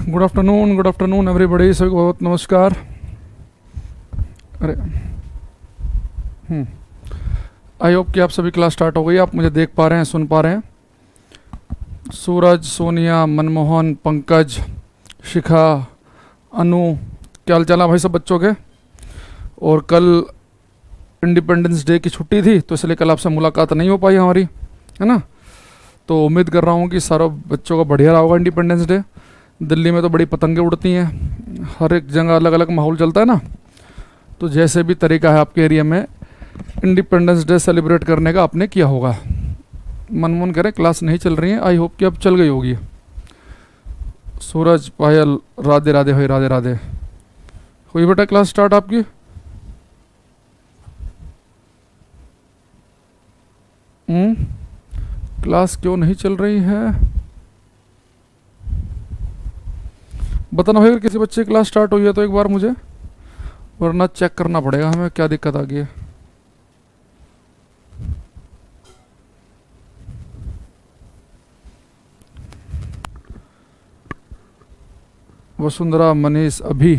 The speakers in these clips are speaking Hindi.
गुड आफ्टरनून एवरीबॉडी, सभी को बहुत नमस्कार। अरे आई होप कि आप सभी क्लास स्टार्ट हो गई, आप मुझे देख पा रहे हैं, सुन पा रहे हैं। सूरज, सोनिया, मनमोहन, पंकज, शिखा, अनु, क्या हाल चाल है भाई सब बच्चों के। और कल इंडिपेंडेंस डे की छुट्टी थी तो इसलिए कल आपसे मुलाकात नहीं हो पाई हमारी, है ना। तो उम्मीद कर रहा हूँ कि सारों बच्चों का बढ़िया रहा होगा इंडिपेंडेंस डे। दिल्ली में तो बड़ी पतंगें उड़ती हैं, हर एक जगह अलग अलग माहौल चलता है ना। तो जैसे भी तरीका है आपके एरिया में इंडिपेंडेंस डे सेलिब्रेट करने का आपने किया होगा। मनमोहन कह रहे क्लास नहीं चल रही है, आई होप कि अब चल गई होगी। सूरज, पायल, राधे राधे भाई, राधे राधे। हुई बेटा क्लास स्टार्ट आपकी? क्लास क्यों नहीं चल रही है बताना होगा। किसी बच्चे की क्लास स्टार्ट हुई है तो एक बार मुझे, वरना चेक करना पड़ेगा हमें क्या दिक्कत आ गई है। वसुंधरा, मनीष, अभी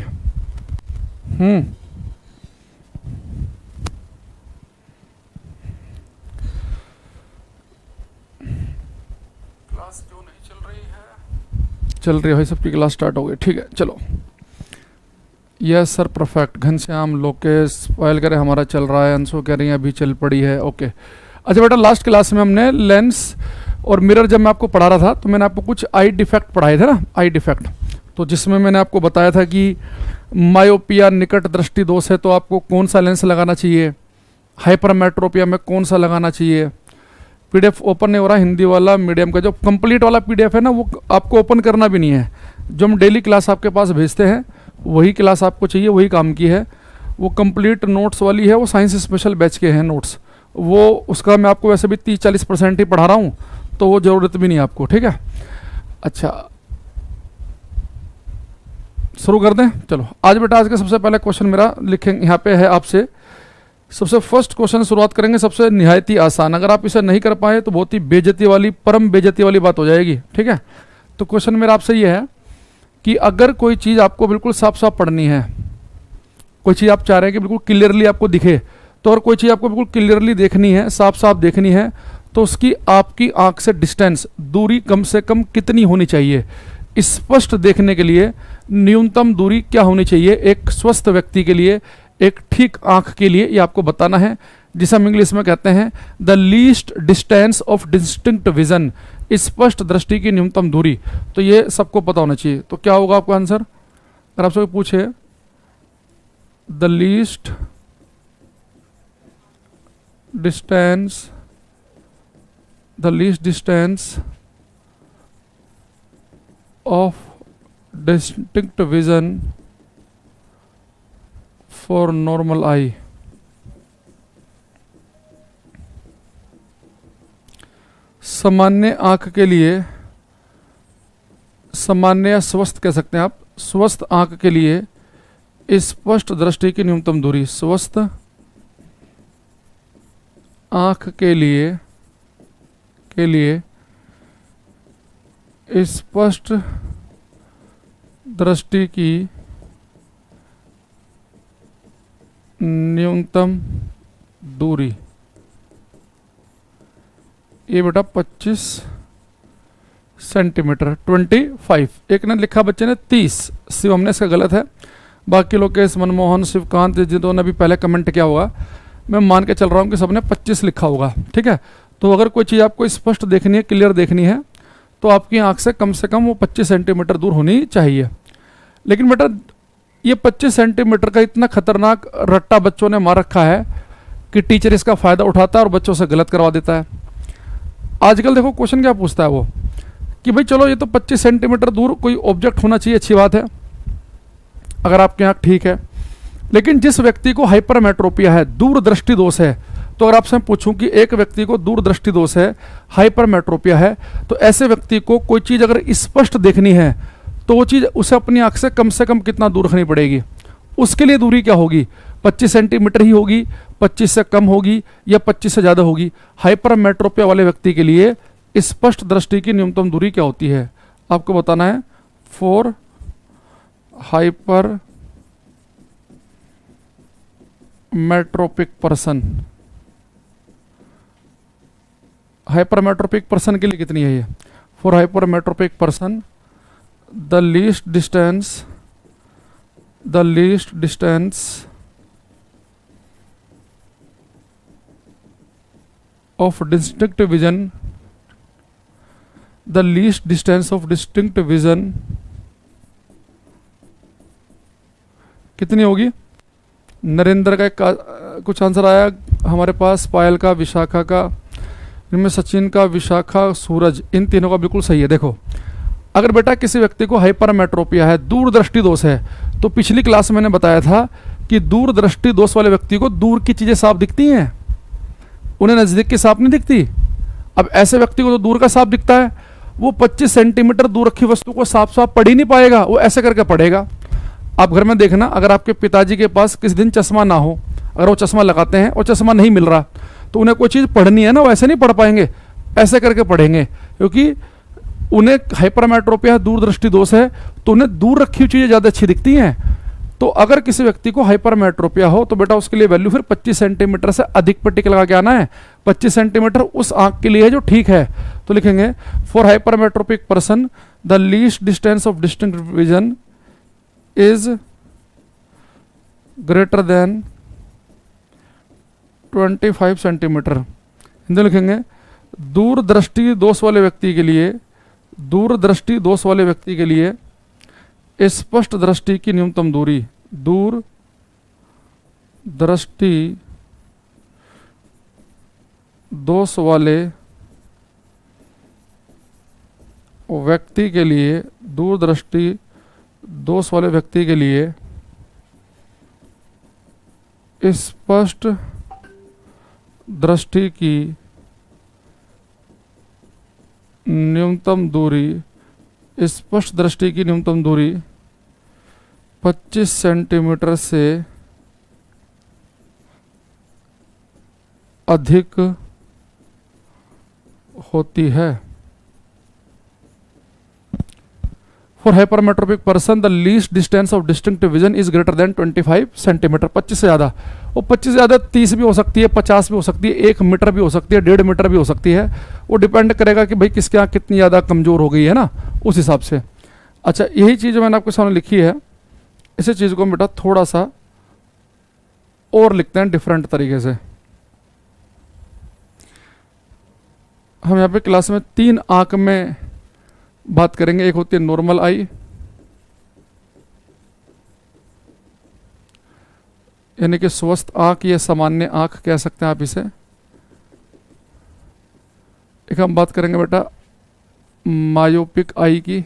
क्लास क्यों नहीं चल रही है? चल रही है भाई, सबकी क्लास स्टार्ट हो गई, ठीक है चलो। Yes sir perfect. Ghanshyam, Lokesh, Payal कह रहे हमारा चल रहा है, अंशु कह रही है अभी चल पड़ी है, ओके। अच्छा बेटा, लास्ट क्लास में हमने लेंस और मिरर जब मैं आपको पढ़ा रहा था तो मैंने आपको कुछ आई डिफेक्ट पढ़ाए थे ना, आई डिफेक्ट। तो जिसमें मैंने आपको बताया था कि मायोपिया निकट दृष्टि दोष है तो आपको कौन सा लेंस लगाना चाहिए, हाइपरमेट्रोपिया में कौन सा लगाना चाहिए। पीडीएफ ओपन नहीं हो रहा हिंदी वाला मीडियम का, जो कंप्लीट वाला पीडीएफ है ना वो आपको ओपन करना भी नहीं है। जो हम डेली क्लास आपके पास भेजते हैं वही क्लास आपको चाहिए, वही काम की है। वो कंप्लीट नोट्स वाली है, वो साइंस स्पेशल बैच के हैं नोट्स। वो उसका मैं आपको वैसे भी 30-40% ही पढ़ा रहा हूँ, तो वो ज़रूरत भी नहीं है आपको, ठीक है। अच्छा शुरू कर दें, चलो। आज बेटा आज का सबसे पहले क्वेश्चन मेरा लिखेंगे यहाँ पे है आपसे। सबसे फर्स्ट क्वेश्चन शुरुआत करेंगे, सबसे निहायती आसान। अगर आप इसे नहीं कर पाए तो बहुत ही बेइज्जती वाली, परम बेइज्जती वाली बात हो जाएगी, ठीक है। तो क्वेश्चन मेरा आपसे ये है कि अगर कोई चीज़ आपको बिल्कुल साफ साफ पढ़नी है, कोई चीज़ आप चाह रहे हैं कि बिल्कुल क्लियरली आपको दिखे, तो और कोई चीज़ आपको बिल्कुल क्लियरली देखनी है, साफ साफ देखनी है, तो उसकी आपकी आंख से डिस्टेंस, दूरी कम से कम कितनी होनी चाहिए। स्पष्ट देखने के लिए न्यूनतम दूरी क्या होनी चाहिए एक स्वस्थ व्यक्ति के लिए, एक ठीक आंख के लिए, ये आपको बताना है, जिसे हम इंग्लिश में कहते हैं the least distance of distinct vision, स्पष्ट दृष्टि की न्यूनतम दूरी। तो ये सबको पता होना चाहिए। तो क्या होगा आपका आंसर अगर आपसे पूछे the least distance of distinct vision for normal eye। सामान्य आंख के लिए, सामान्य या स्वस्थ कह सकते हैं आप, स्वस्थ आंख के लिए स्पष्ट दृष्टि की न्यूनतम दूरी, स्वस्थ आंख के लिए स्पष्ट दृष्टि की न्यूनतम दूरी, ये बेटा 25 सेंटीमीटर, 25। एक ने लिखा बच्चे ने 30, शिवम ने, इसका गलत है। बाकी लोकेश, मनमोहन, शिवकांत जिन्होंने भी पहले कमेंट किया होगा, मैं मान के चल रहा हूँ कि सबने 25 लिखा होगा, ठीक है। तो अगर कोई चीज़ आपको स्पष्ट देखनी है, क्लियर देखनी है, तो आपकी आंख से कम वो 25 सेंटीमीटर दूर होनी चाहिए। लेकिन बेटा ये 25 सेंटीमीटर का इतना खतरनाक रट्टा बच्चों ने मार रखा है कि टीचर इसका फ़ायदा उठाता है और बच्चों से गलत करवा देता है। आजकल देखो क्वेश्चन क्या पूछता है वो कि भाई चलो ये तो 25 सेंटीमीटर दूर कोई ऑब्जेक्ट होना चाहिए, अच्छी बात है अगर आपकी आंख ठीक है। लेकिन जिस व्यक्ति को हाइपरमेट्रोपिया है, दूरदृष्टि दोष है, तो अगर आपसे पूछूं कि एक व्यक्ति को दूरदृष्टि दोष है, हाइपरमेट्रोपिया है, तो ऐसे व्यक्ति को कोई चीज़ अगर स्पष्ट देखनी है तो वो चीज़ उसे अपनी आंख से कम कितना दूर रखनी पड़ेगी। उसके लिए दूरी क्या होगी, 25 सेंटीमीटर ही होगी, 25 से कम होगी या 25 से ज़्यादा होगी। हाइपरमेट्रोपिया वाले व्यक्ति के लिए स्पष्ट दृष्टि की न्यूनतम दूरी क्या होती है आपको बताना है, 4 हाइपर मेट्रोपिक पर्सन, हाइपरमेट्रोपिक पर्सन के लिए कितनी है ये? For hypermetropic person the least distance of distinct vision, the least distance of distinct vision कितनी होगी? नरेंद्र का कुछ आंसर आया हमारे पास, पायल का, विशाखा का, इनमें सचिन का, विशाखा, सूरज, इन तीनों का बिल्कुल सही है। देखो अगर बेटा किसी व्यक्ति को हाइपरमेट्रोपिया है, दूरदृष्टि दोष है, तो पिछली क्लास में मैंने बताया था कि दूरदृष्टि दोष वाले व्यक्ति को दूर की चीजें साफ दिखती हैं, उन्हें नजदीक की साफ नहीं दिखती। अब ऐसे व्यक्ति को तो दूर का साफ दिखता है, वो 25 सेंटीमीटर दूर रखी वस्तु को साफ साफ पढ़ ही नहीं पाएगा, वो ऐसे करके पढ़ेगा। आप घर में देखना, अगर आपके पिताजी के पास किसी दिन चश्मा ना हो, अगर वो चश्मा लगाते हैं और चश्मा नहीं मिल रहा, तो उन्हें कोई चीज़ पढ़नी है ना, वो ऐसे नहीं पढ़ पाएंगे, ऐसे करके पढ़ेंगे, क्योंकि उन्हें हाइपरमेट्रोपिया दूरदृष्टि दोष है, तो उन्हें दूर रखी हुई चीज़ें ज़्यादा अच्छी दिखती हैं। तो अगर किसी व्यक्ति को हाइपरमेट्रोपिया हो तो बेटा उसके लिए वैल्यू फिर 25 सेंटीमीटर से अधिक पर टिक लगा के आना है। 25 सेंटीमीटर उस आंख के लिए है जो ठीक है, तो लिखेंगे for hypermetropic person the least distance of distinct vision is greater than 25 centimetre. Hindi लिखेंगे दूरदृष्टि दोष वाले व्यक्ति के लिए, दूरदृष्टि दोष वाले व्यक्ति के लिए स्पष्ट दृष्टि की न्यूनतम दूरी, दूर दृष्टि दोष वाले व्यक्ति के लिए, दूरदृष्टि दोष वाले व्यक्ति के लिए स्पष्ट दृष्टि की न्यूनतम दूरी, स्पष्ट दृष्टि की न्यूनतम दूरी 25 सेंटीमीटर से अधिक होती है। For hypermetropic person the least distance of distinct vision is greater than 25 centimetre. 25 से ज़्यादा, वो 25 से ज़्यादा 30 भी हो सकती है, 50 भी हो सकती है, 1 मीटर भी हो सकती है, 1.5 मीटर भी हो सकती है। वो डिपेंड करेगा कि भाई किसके यहाँ कितनी ज़्यादा कमज़ोर हो गई है ना, उस हिसाब से। अच्छा, यही चीज़ मैंने आपके सामने लिखी है, इसी चीज़ को बेटा थोड़ा सा और लिखते हैं डिफरेंट तरीके से। हम यहाँ पे क्लास में 3 आंख में बात करेंगे। एक होती है नॉर्मल आई, यानी कि स्वस्थ आंख या सामान्य आंख कह सकते हैं आप इसे। एक हम बात करेंगे बेटा मायोपिक आई की,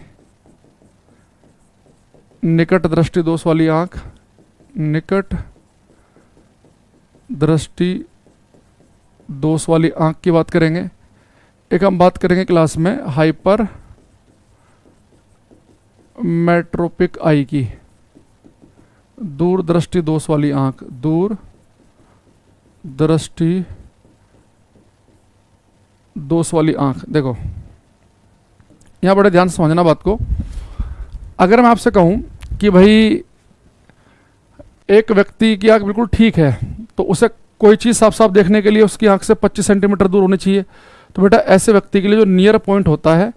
निकट दृष्टि दोष वाली आंख, निकट दृष्टि दोष वाली आंख की बात करेंगे। एक हम बात करेंगे क्लास में हाइपर मेट्रोपिक आई की, दूर दृष्टि दोष वाली आंख, दूर दृष्टि दोष वाली आंख। देखो यहां बड़े ध्यान से समझना बात को। अगर मैं आपसे कहूं कि भाई एक व्यक्ति की आंख बिल्कुल ठीक है, तो उसे कोई चीज़ साफ साफ देखने के लिए उसकी आंख से 25 सेंटीमीटर दूर होनी चाहिए। तो बेटा ऐसे व्यक्ति के लिए जो नियर पॉइंट होता है,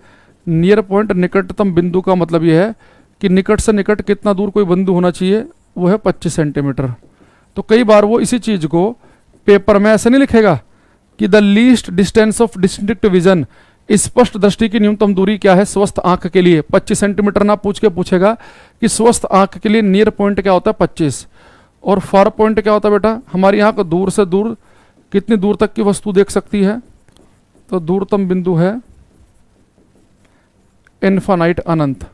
नियर पॉइंट निकटतम बिंदु का मतलब यह है कि निकट से निकट कितना दूर कोई बिंदु होना चाहिए, वो है 25 सेंटीमीटर। तो कई बार वो इसी चीज़ को पेपर में ऐसे नहीं लिखेगा कि the least distance of distinct vision, स्पष्ट दृष्टि की न्यूनतम दूरी क्या है स्वस्थ आंख के लिए, 25 सेंटीमीटर ना पूछ के पूछेगा कि स्वस्थ आंख के लिए नियर पॉइंट क्या होता है 25, और फार पॉइंट क्या होता है बेटा, हमारी आंख दूर से दूर कितनी दूर तक की वस्तु देख सकती है, तो दूरतम बिंदु है इनफाइनाइट, अनंत।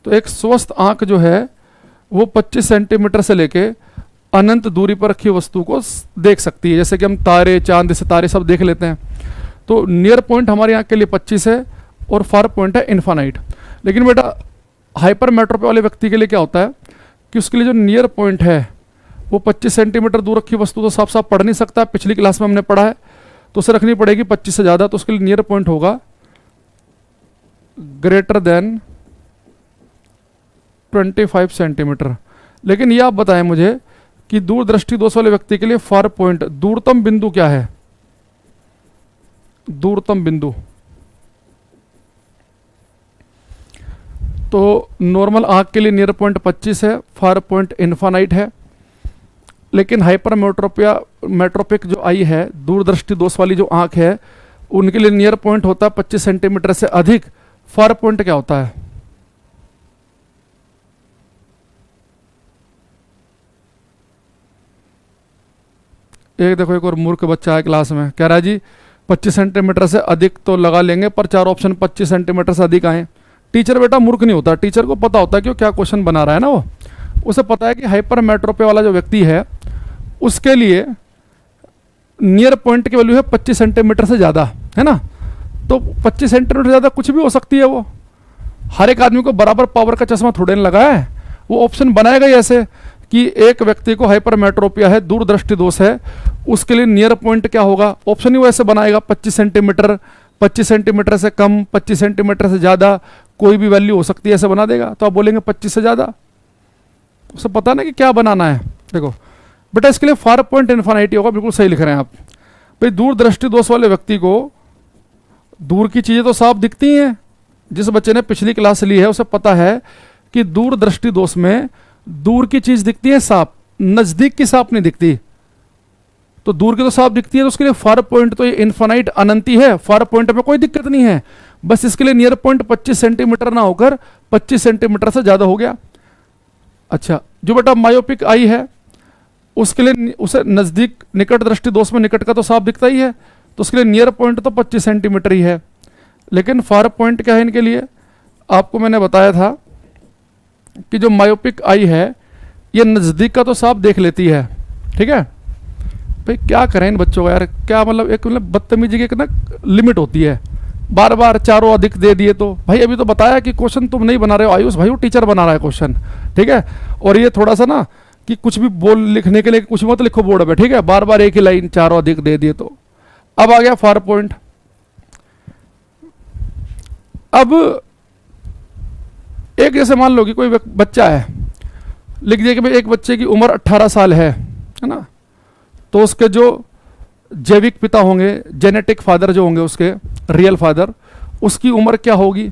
तो एक स्वस्थ आंख जो है वो 25 सेंटीमीटर से लेके अनंत दूरी पर रखी वस्तु को देख सकती है। जैसे कि हम तारे, चांद, सितारे सब देख लेते हैं। तो नियर पॉइंट हमारी आंख के लिए 25 है और फार पॉइंट है इनफाइनाइट। लेकिन बेटा हाइपर मेट्रोपिया वाले व्यक्ति के लिए क्या होता है कि उसके लिए जो नियर पॉइंट है वो 25 सेंटीमीटर दूर रखी वस्तु तो साफ साफ पढ़ नहीं सकता, पिछली क्लास में हमने पढ़ा है, तो उसे रखनी पड़ेगी 25 से ज़्यादा। तो उसके लिए नियर पॉइंट होगा ग्रेटर देन 25 सेंटीमीटर। लेकिन ये आप बताएं मुझे कि दूरदृष्टि दोष वाले व्यक्ति के लिए फार पॉइंट, दूरतम बिंदु क्या है? दूरतम बिंदु तो नॉर्मल आंख के लिए नियर पॉइंट 25 है, फार पॉइंट इन्फानाइट है। लेकिन हाइपर मेट्रोपिक जो आई है, दूरदृष्टि दोष वाली जो आंख है, उनके लिए नियर पॉइंट होता है 25 सेंटीमीटर से अधिक। फार पॉइंट क्या होता है? एक देखो, एक और मूर्ख बच्चा है क्लास में, कह रहा है जी 25 सेंटीमीटर से अधिक तो लगा लेंगे, पर चार ऑप्शन 25 सेंटीमीटर से अधिक आए। टीचर बेटा मूर्ख नहीं होता, टीचर को पता होता है कि वो क्या क्वेश्चन बना रहा है ना। वो उसे पता है कि हाइपर मेट्रोपिया वाला जो व्यक्ति है उसके लिए नियर पॉइंट की वैल्यू है 25 सेंटीमीटर से ज़्यादा, है ना। तो 25 सेंटीमीटर से ज़्यादा कुछ भी हो सकती है। वो हर एक आदमी को बराबर पावर का चश्मा थोड़े न लगा है। वो ऑप्शन बनाएगा ही ऐसे कि एक व्यक्ति को हाइपर मेट्रोपिया है, दूरदृष्टि दोष है, उसके लिए नियर पॉइंट क्या होगा, ऑप्शन ही वो ऐसे बनाएगा 25 सेंटीमीटर, 25 सेंटीमीटर से कम, 25 सेंटीमीटर से ज़्यादा, कोई भी वैल्यू हो सकती है, ऐसे बना देगा। तो आप बोलेंगे 25 से ज़्यादा, उसे पता ना कि क्या बनाना है। देखो बेटा, इसके लिए फार पॉइंट इन्फिनिटी होगा, बिल्कुल सही लिख रहे हैं आप। भाई दूरदृष्टि दोष वाले व्यक्ति को दूर की चीज़ें तो साफ दिखती हैं। जिस बच्चे ने पिछली क्लास ली है उसे पता है कि दूरदृष्टि दोष में दूर की चीज़ दिखती है साफ, नज़दीक की साफ नहीं दिखती। तो दूर की तो साफ दिखती है, तो उसके लिए फार पॉइंट तो ये इन्फिनाइट अनंती है, फार पॉइंट में कोई दिक्कत नहीं है। बस इसके लिए नियर पॉइंट 25 सेंटीमीटर ना होकर 25 सेंटीमीटर से ज़्यादा हो गया। अच्छा, जो बेटा मायोपिक आई है उसके लिए उसे नज़दीक, निकट दृष्टि दोष में निकट का तो साफ दिखता ही है, तो उसके लिए नियर पॉइंट तो 25 सेंटीमीटर ही है। लेकिन फार पॉइंट क्या है इनके लिए? आपको मैंने बताया था कि जो मायोपिक आई है ये नज़दीक का तो साफ देख लेती है, ठीक है। भाई क्या करें इन बच्चों का यार, क्या मतलब, एक मतलब बदतमीजी की एक ना लिमिट होती है। बार बार चारों अधिक दे दिए तो भाई, अभी तो बताया कि क्वेश्चन तुम नहीं बना रहे हो आयुष भाई, वो टीचर बना रहा है क्वेश्चन, ठीक है। और ये थोड़ा सा ना कि कुछ भी बोल लिखने के लिए कुछ मत लिखो बोर्ड पे, ठीक है। बार बार एक ही लाइन चारों अधिक दे दिए तो। अब आ गया फार पॉइंट। अब एक जैसे मान लो कि कोई बच्चा है, लिख दिया कि भाई एक बच्चे की उम्र 18 साल है ना। तो उसके जो जैविक पिता होंगे, जेनेटिक फादर जो होंगे, उसके रियल फादर, उसकी उम्र क्या होगी?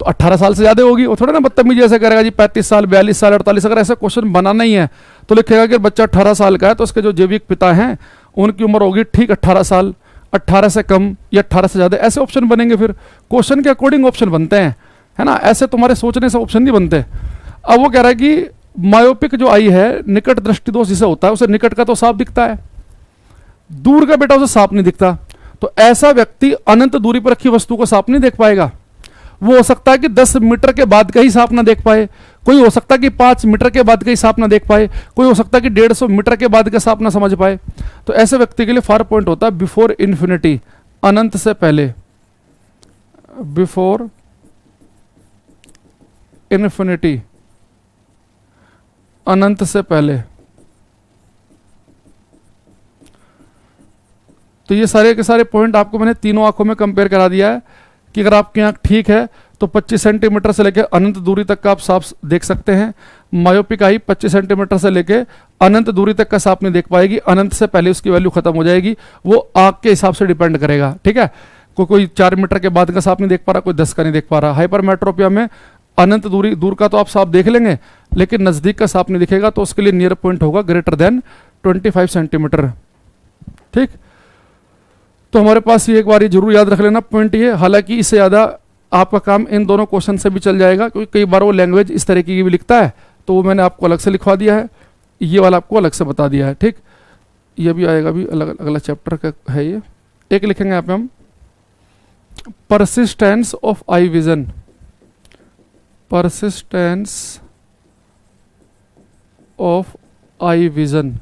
तो 18 साल से ज़्यादा होगी। वो थोड़ा ना बदतमीजी ऐसे करेगा जी 35 साल, 42 साल, 48। अगर ऐसा क्वेश्चन बनाना ही है तो लिखेगा कि बच्चा 18 साल का है तो उसके जो जैविक पिता हैं उनकी उम्र होगी ठीक 18 साल, 18 से कम या 18 से ज़्यादा, ऐसे ऑप्शन बनेंगे। फिर क्वेश्चन के अकॉर्डिंग ऑप्शन बनते हैं, है ना। ऐसे तुम्हारे सोचने से ऑप्शन नहीं बनते। अब वो कह रहा है कि मायोपिक जो आई है, निकट दृष्टि दोष जिसे होता है, उसे निकट का तो साफ दिखता है, दूर का बेटा उसे साफ नहीं दिखता। तो ऐसा व्यक्ति अनंत दूरी पर रखी वस्तु को साफ नहीं देख पाएगा। वो हो सकता है कि 10 मीटर के बाद का ही साफ ना देख पाए, कोई हो सकता है कि 5 मीटर के बाद का ही साफ ना देख पाए, कोई हो सकता है कि 150 मीटर के बाद का साफ ना समझ पाए। तो ऐसे व्यक्ति के लिए फार पॉइंट होता है बिफोर इन्फिनिटी, अनंत से पहले, बिफोर इन्फिनिटी, अनंत से पहले। तो ये सारे के सारे पॉइंट आपको मैंने तीनों आंखों में कंपेयर करा दिया है कि अगर आपकी आंख ठीक है तो 25 सेंटीमीटर से लेकर अनंत दूरी तक का आप साफ देख सकते हैं। मायोपिक आई 25 सेंटीमीटर से लेकर अनंत दूरी तक का साफ नहीं देख पाएगी, अनंत से पहले उसकी वैल्यू खत्म हो जाएगी। वो आंख के हिसाब से डिपेंड करेगा, ठीक है। कोई 4 मीटर के बाद का साफ नहीं देख पा रहा, कोई 10 का नहीं देख पा रहा। हाइपर मेट्रोपिया में अनंत दूर का तो आप साफ देख लेंगे, लेकिन नज़दीक का साफ नहीं दिखेगा, तो उसके लिए नियर पॉइंट होगा ग्रेटर देन 25 सेंटीमीटर, ठीक। तो हमारे पास ये एक बार जरूर याद रख लेना पॉइंट ये। हालांकि इससे ज़्यादा आपका काम इन दोनों क्वेश्चन से भी चल जाएगा, क्योंकि कई बार वो लैंग्वेज इस तरीके की भी लिखता है, तो वो मैंने आपको अलग से लिखवा दिया है, ये वाला आपको अलग से बता दिया है, ठीक। ये भी आएगा, भी अलग अगला चैप्टर का है ये। एक लिखेंगे यहाँ पे हम, persistence of eye vision, persistence of eye vision,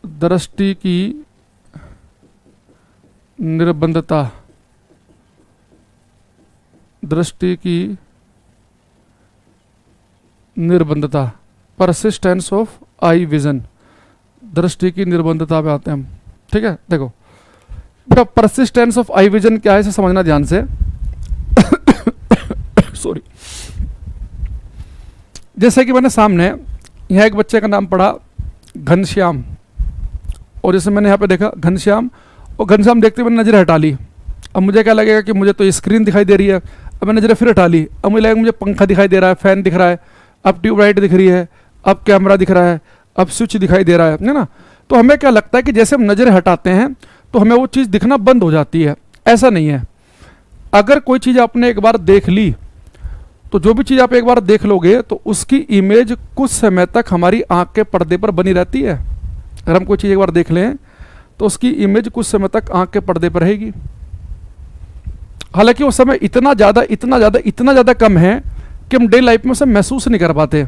दृष्टि की निर्बंधता, दृष्टि की निर्बंधता, परसिस्टेंस ऑफ आई विजन, दृष्टि की निर्बंधता पे आते हैं हम, ठीक है। देखो बेटा परसिस्टेंस ऑफ आई विजन क्या है इसे समझना ध्यान से। सॉरी। जैसे कि मैंने सामने यहाँ एक बच्चे का नाम पढ़ा घनश्याम, और जैसे मैंने यहाँ पे देखा घनश्याम, और घनश्याम देखते मैंने नजर हटा ली। अब मुझे क्या लगेगा कि मुझे तो ये स्क्रीन दिखाई दे रही है, अब मैंने नजर फिर हटा ली, अब मुझे लगेगा मुझे पंखा दिखाई दे रहा है, फैन दिख रहा है, अब ट्यूबलाइट दिख रही है, अब कैमरा दिख रहा है, अब स्विच दिखाई दे रहा है ना। तो हमें क्या लगता है कि जैसे हम नजर हटाते हैं तो हमें वो चीज़ दिखना बंद हो जाती है। ऐसा नहीं है। अगर कोई चीज़ आपने एक बार देख ली तो जो भी चीज़ आप एक बार देख लोगे तो उसकी इमेज कुछ समय तक हमारी आंख के पर्दे पर बनी रहती है। अगर हम कोई चीज़ एक बार देख लें तो उसकी इमेज कुछ समय तक आंख के पर्दे पर रहेगी। हालांकि वो समय इतना ज़्यादा कम है कि हम डे लाइफ में उसे महसूस नहीं कर पाते।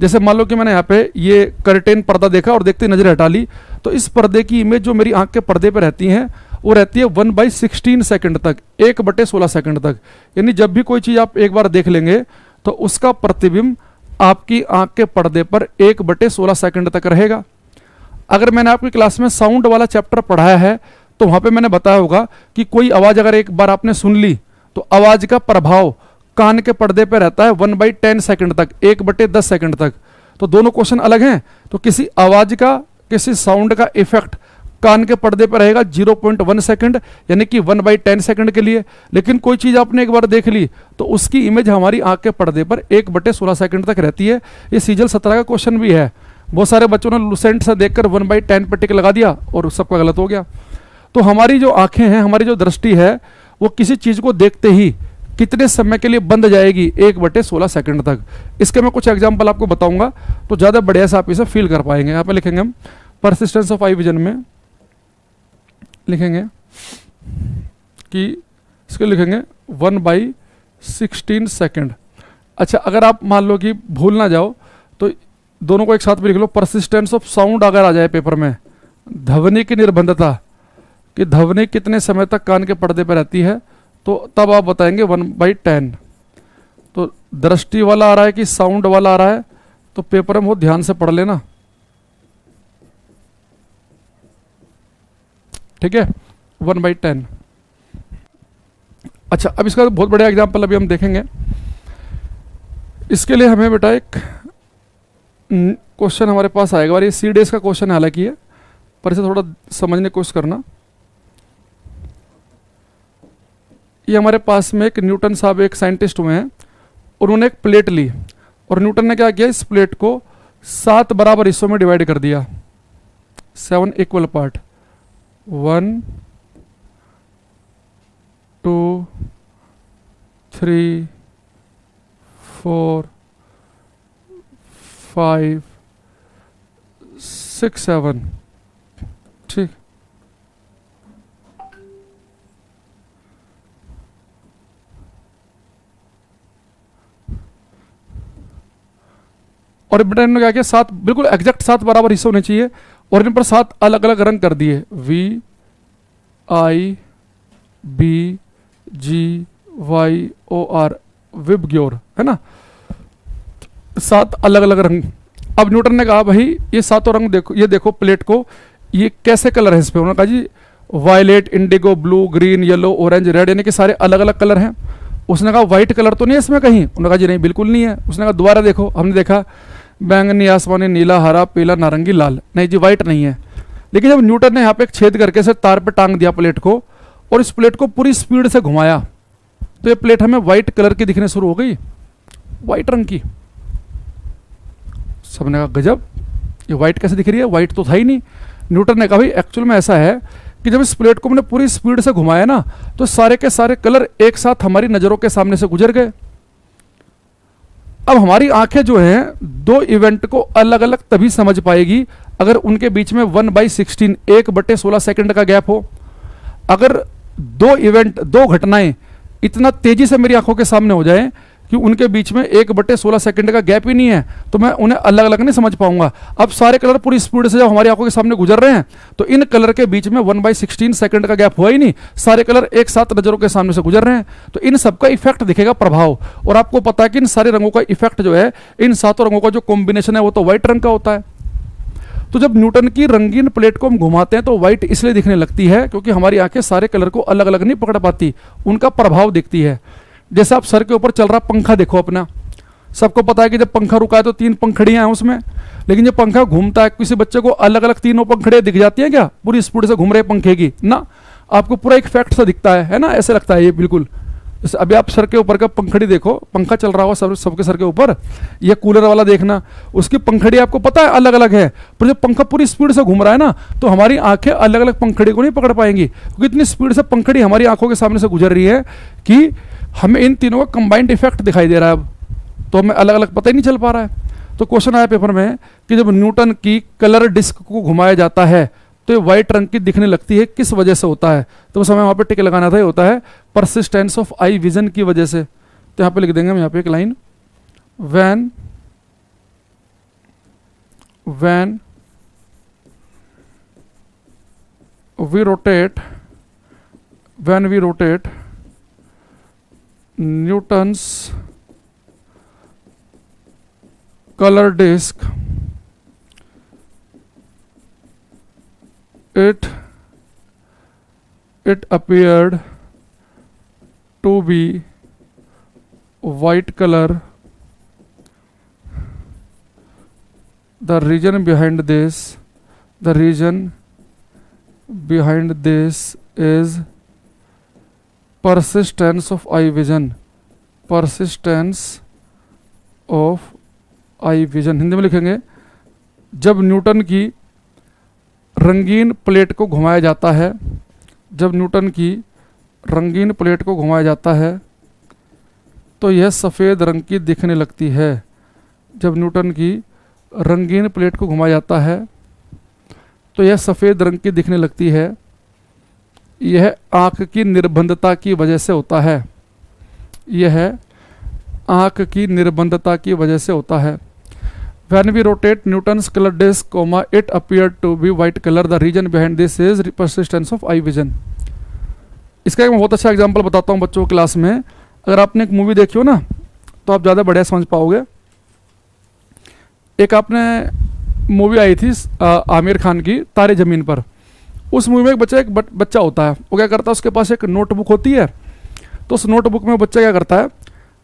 जैसे मान लो कि मैंने यहाँ पे ये कर्टेन पर्दा देखा और देखते नजर हटा ली, तो इस पर्दे की इमेज जो मेरी आंख के पर्दे पे रहती है वो रहती है 1/16 सेकंड तक, 1/16 सेकंड तक। यानी जब भी कोई चीज़ आप एक बार देख लेंगे तो उसका प्रतिबिंब आपकी आंख के पर्दे पर 1/16 सेकंड तक रहेगा। अगर मैंने आपकी क्लास में साउंड वाला चैप्टर पढ़ाया है तो वहाँ पे मैंने बताया होगा कि कोई आवाज़ अगर एक बार आपने सुन ली तो आवाज़ का प्रभाव कान के पर्दे पे रहता है 1/10 सेकंड तक, 1/10 सेकंड तक। तो दोनों क्वेश्चन अलग हैं। तो किसी आवाज़ का, किसी साउंड का इफेक्ट कान के पर्दे पर रहेगा 0.1 सेकंड, यानी कि 1/10 सेकंड के लिए। लेकिन कोई चीज़ आपने एक बार देख ली तो उसकी इमेज हमारी आंख के पर्दे पर 1/16 सेकंड तक रहती है। ये सीजल 17 का क्वेश्चन भी है। बहुत सारे बच्चों ने लुसेंट से देखकर 1/10 पर टिक लगा दिया और सबका गलत हो गया। तो हमारी जो आंखें हैं, हमारी जो दृष्टि है, वो किसी चीज़ को देखते ही कितने समय के लिए बंद जाएगी, 1/16 सेकंड तक। इसके मैं कुछ एग्जांपल आपको बताऊंगा तो ज़्यादा बढ़िया से आप इसे फील कर पाएंगे। यहाँ पे लिखेंगे हम परसिस्टेंस ऑफ आई विजन में लिखेंगे कि इसके लिखेंगे 1/16 सेकंड। अच्छा, अगर आप मान लो कि भूल ना जाओ तो दोनों को एक साथ भी लिख लो। परसिस्टेंस ऑफ साउंड अगर आ जाए पेपर में, ध्वनि की निर्बंधता, कि ध्वनि कितने समय तक कान के पर्दे पर रहती है, तो तब आप बताएंगे 1/10। तो दृष्टि वाला आ रहा है कि साउंड वाला आ रहा है, तो पेपर में बहुत ध्यान से पढ़ लेना, ठीक है, 1/10। अच्छा, अब इसका बहुत बढ़िया एग्जांपल अभी हम देखेंगे। इसके लिए हमें बेटा एक क्वेश्चन हमारे पास आएगा, और ये सी डेज का क्वेश्चन हालांकि है, पर इसे थोड़ा समझने की कोशिश करना। ये हमारे पास में एक न्यूटन साहब, एक साइंटिस्ट हुए हैं, उन्होंने एक प्लेट ली और न्यूटन ने क्या किया, इस प्लेट को 7 बराबर हिस्सों में डिवाइड कर दिया, 7 इक्वल पार्ट, 1 2 3 4 5 6 7, ठीक। और बेटा इन्होंने क्या किया, 7 बिल्कुल एग्जैक्ट 7 बराबर हिस्से होने चाहिए, और इन पर 7 अलग अलग रंग कर दिए, VIBGYOR, विबग्योर, है ना, 7 अलग अलग रंग। अब न्यूटन ने कहा भाई ये 7 रंग देखो, ये देखो प्लेट को, ये कैसे कलर है इस पे। उन्होंने कहा जी violet, indigo, blue, green, yellow, orange, red, यानी कि सारे अलग अलग कलर हैं। उसने कहा व्हाइट कलर तो नहीं है इसमें कहीं। उन्होंने कहा जी नहीं, बिल्कुल नहीं है। उसने कहा दोबारा देखो। हमने देखा बैंगनी, आसमानी, नीला, हरा, पीला, नारंगी, लाल, नहीं जी व्हाइट नहीं है। लेकिन जब न्यूटन ने यहाँ पे एक छेद करके से तार पे टांग दिया प्लेट को, और इस प्लेट को पूरी स्पीड से घुमाया, तो ये प्लेट हमें व्हाइट कलर की दिखने शुरू हो गई, व्हाइट रंग की। सबने कहा गजब, ये व्हाइट कैसे दिख रही है, व्हाइट तो था ही नहीं। न्यूटन ने कहा भाई एक्चुअल में ऐसा है कि जब इस प्लेट को हमने पूरी स्पीड से घुमाया ना, तो सारे के सारे कलर एक साथ हमारी नजरों के सामने से गुजर गए। अब हमारी आंखें जो हैं 2 इवेंट को अलग अलग तभी समझ पाएगी अगर उनके बीच में 1/16, 1/16 सेकंड का गैप हो। अगर 2 इवेंट, 2 घटनाएं इतना तेजी से मेरी आंखों के सामने हो जाए कि उनके बीच में 1/16 सेकंड का गैप ही नहीं है, तो मैं उन्हें अलग अलग नहीं समझ पाऊंगा। अब सारे कलर पूरी स्पीड से जब हमारी आंखों के सामने गुजर रहे हैं, तो इन कलर के बीच में 1/16 सेकंड का गैप हुआ ही नहीं, सारे कलर एक साथ नजरों के सामने से गुजर रहे हैं। तो इन सबका इफेक्ट दिखेगा, प्रभाव। और आपको पता है कि इन सारे रंगों का इफेक्ट जो है, इन 7 रंगों का जो कॉम्बिनेशन है वो तो व्हाइट रंग का होता है। तो जब न्यूटन की रंगीन प्लेट को हम घुमाते हैं तो वाइट इसलिए दिखने लगती है क्योंकि हमारी आंखें सारे कलर को अलग अलग नहीं पकड़ पाती, उनका प्रभाव दिखती है। जैसे आप सर के ऊपर चल रहा पंखा देखो अपना, सबको पता है कि जब पंखा रुका है तो 3 पंखड़ियां हैं उसमें, लेकिन जब पंखा घूमता है किसी बच्चे को अलग अलग तीनों पंखड़ियां दिख जाती हैं क्या, पूरी स्पीड से घूम रहे पंखे की ना, आपको पूरा एक फैक्ट सा दिखता है ना, ऐसे लगता है ये बिल्कुल। जैसे अभी आप सर के ऊपर का पंखड़ी देखो, पंखा चल रहा हो सबके सर के ऊपर, ये कूलर वाला देखना, उसकी पंखड़ी आपको पता है अलग अलग है, पर जब पंखा पूरी स्पीड से घूम रहा है ना तो हमारी आंखें अलग अलग पंखड़ी को नहीं पकड़ पाएंगी, क्योंकि इतनी स्पीड से पंखड़ी हमारी आंखों के सामने से गुजर रही है कि हमें इन तीनों का कंबाइंड इफेक्ट दिखाई दे रहा है अब, तो हमें अलग अलग पता ही नहीं चल पा रहा है। तो क्वेश्चन आया पेपर में कि जब न्यूटन की कलर डिस्क को घुमाया जाता है तो ये व्हाइट रंग की दिखने लगती है, किस वजह से होता है, तो उस समय वहाँ पे टिक लगाना था, ये होता है परसिस्टेंस ऑफ आई विजन की वजह से। तो यहाँ पे लिख देंगे हम यहाँ पे एक line, when we rotate Newton's color disk, it appeared to be white color. The reason behind this is persistence of eye vision. Hindi में लिखेंगे, जब न्यूटन की रंगीन प्लेट को घुमाया जाता है, तो यह सफ़ेद रंग की दिखने लगती है। जब न्यूटन की रंगीन प्लेट को घुमाया जाता है तो यह सफ़ेद रंग की दिखने लगती है। यह आँख की निर्बंधता की वजह से होता है। When we rotate Newton's color disk, it appeared to be white color. The reason behind this is persistence of eye vision. इसका एक मैं बहुत अच्छा एग्जांपल बताता हूँ बच्चों क्लास में। अगर आपने एक मूवी देखी हो ना तो आप ज़्यादा बढ़िया समझ पाओगे। एक आपने मूवी आई थी आमिर खान की, तारे ज़मीन पर। उस मूवी में एक बच्चा होता है, वो क्या करता है, उसके पास एक नोटबुक होती है। तो उस नोटबुक में वो बच्चा क्या करता है,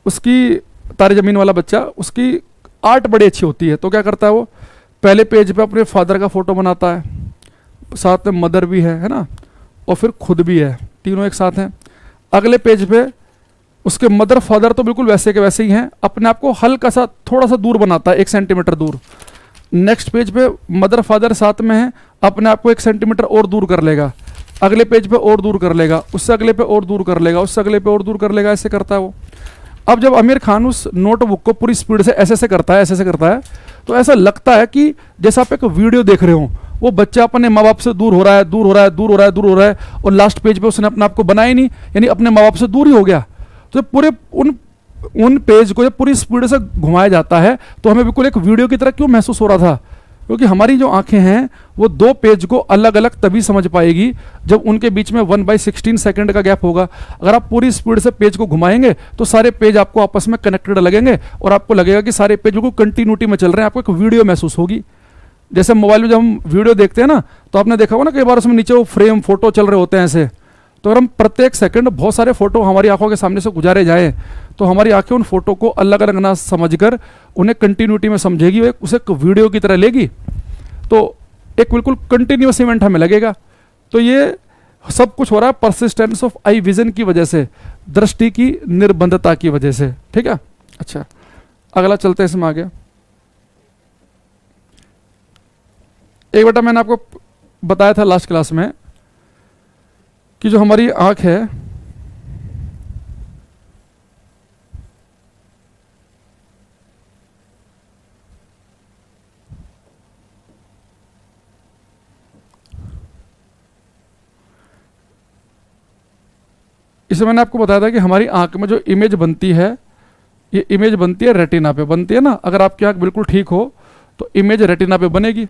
उसकी तारे ज़मीन वाला बच्चा, उसकी आर्ट बड़ी अच्छी होती है। तो क्या करता है, वो पहले पेज पे अपने फादर का फ़ोटो बनाता है, साथ में मदर भी है ना, और फिर खुद भी है, तीनों एक साथ हैं। अगले पेज पे उसके मदर फादर तो बिल्कुल वैसे के वैसे ही हैं, अपने आप को हल्का सा थोड़ा सा दूर बनाता है, 1 सेंटीमीटर दूर। नेक्स्ट पेज पे मदर फादर साथ में है, अपने आप को 1 सेंटीमीटर और दूर कर लेगा। अगले पेज पे और दूर कर लेगा, उससे अगले पे और दूर कर लेगा, उससे अगले पे और दूर कर लेगा, ऐसे करता है वो। अब जब आमिर खान उस नोटबुक को पूरी स्पीड से ऐसे करता है, तो ऐसा लगता है कि जैसा आप एक वीडियो देख रहे हो, वो बच्चा अपने माँ बाप से दूर हो रहा है, और लास्ट पेज पे उसने अपने आप को बनाया ही नहीं, यानी अपने माँ बाप से दूर ही हो गया। तो पूरे उन पेज को जब पूरी स्पीड से घुमाया जाता है तो हमें बिल्कुल एक वीडियो की तरह क्यों महसूस हो रहा था, क्योंकि हमारी जो आंखें हैं वो 2 पेज को अलग अलग तभी समझ पाएगी जब उनके बीच में 1/16 सेकंड का गैप होगा। अगर आप पूरी स्पीड से पेज को घुमाएंगे तो सारे पेज आपको आपस में कनेक्टेड लगेंगे और आपको लगेगा कि सारे पेज को कंटिन्यूटी में चल रहे हैं, आपको एक वीडियो महसूस होगी। जैसे मोबाइल में जब हम वीडियो देखते हैं ना, तो आपने देखा होगा ना कई बार उसमें नीचे वो फ्रेम फोटो चल रहे होते हैं ऐसे। तो अगर हम प्रत्येक सेकंड बहुत सारे फोटो हमारी आंखों के सामने से गुजारे जाएं तो हमारी आंखें उन फोटो को अलग अलग ना समझकर उन्हें कंटिन्यूटी में समझेगी, उसे एक वीडियो की तरह लेगी, तो एक बिल्कुल कंटिन्यूअस इवेंट हमें लगेगा। तो ये सब कुछ हो रहा है परसिस्टेंस ऑफ आई विजन की वजह से, दृष्टि की निर्बंधता की वजह से। ठीक है, अच्छा अगला चलते हैं इसमें आगे। एक बेटा मैंने आपको बताया था लास्ट क्लास में कि जो हमारी आंख है इसे मैंने आपको बताया था कि हमारी आंख में जो इमेज बनती है, ये इमेज बनती है रेटिना पे बनती है ना। अगर आपकी आंख बिल्कुल ठीक हो तो इमेज रेटिना पे बनेगी।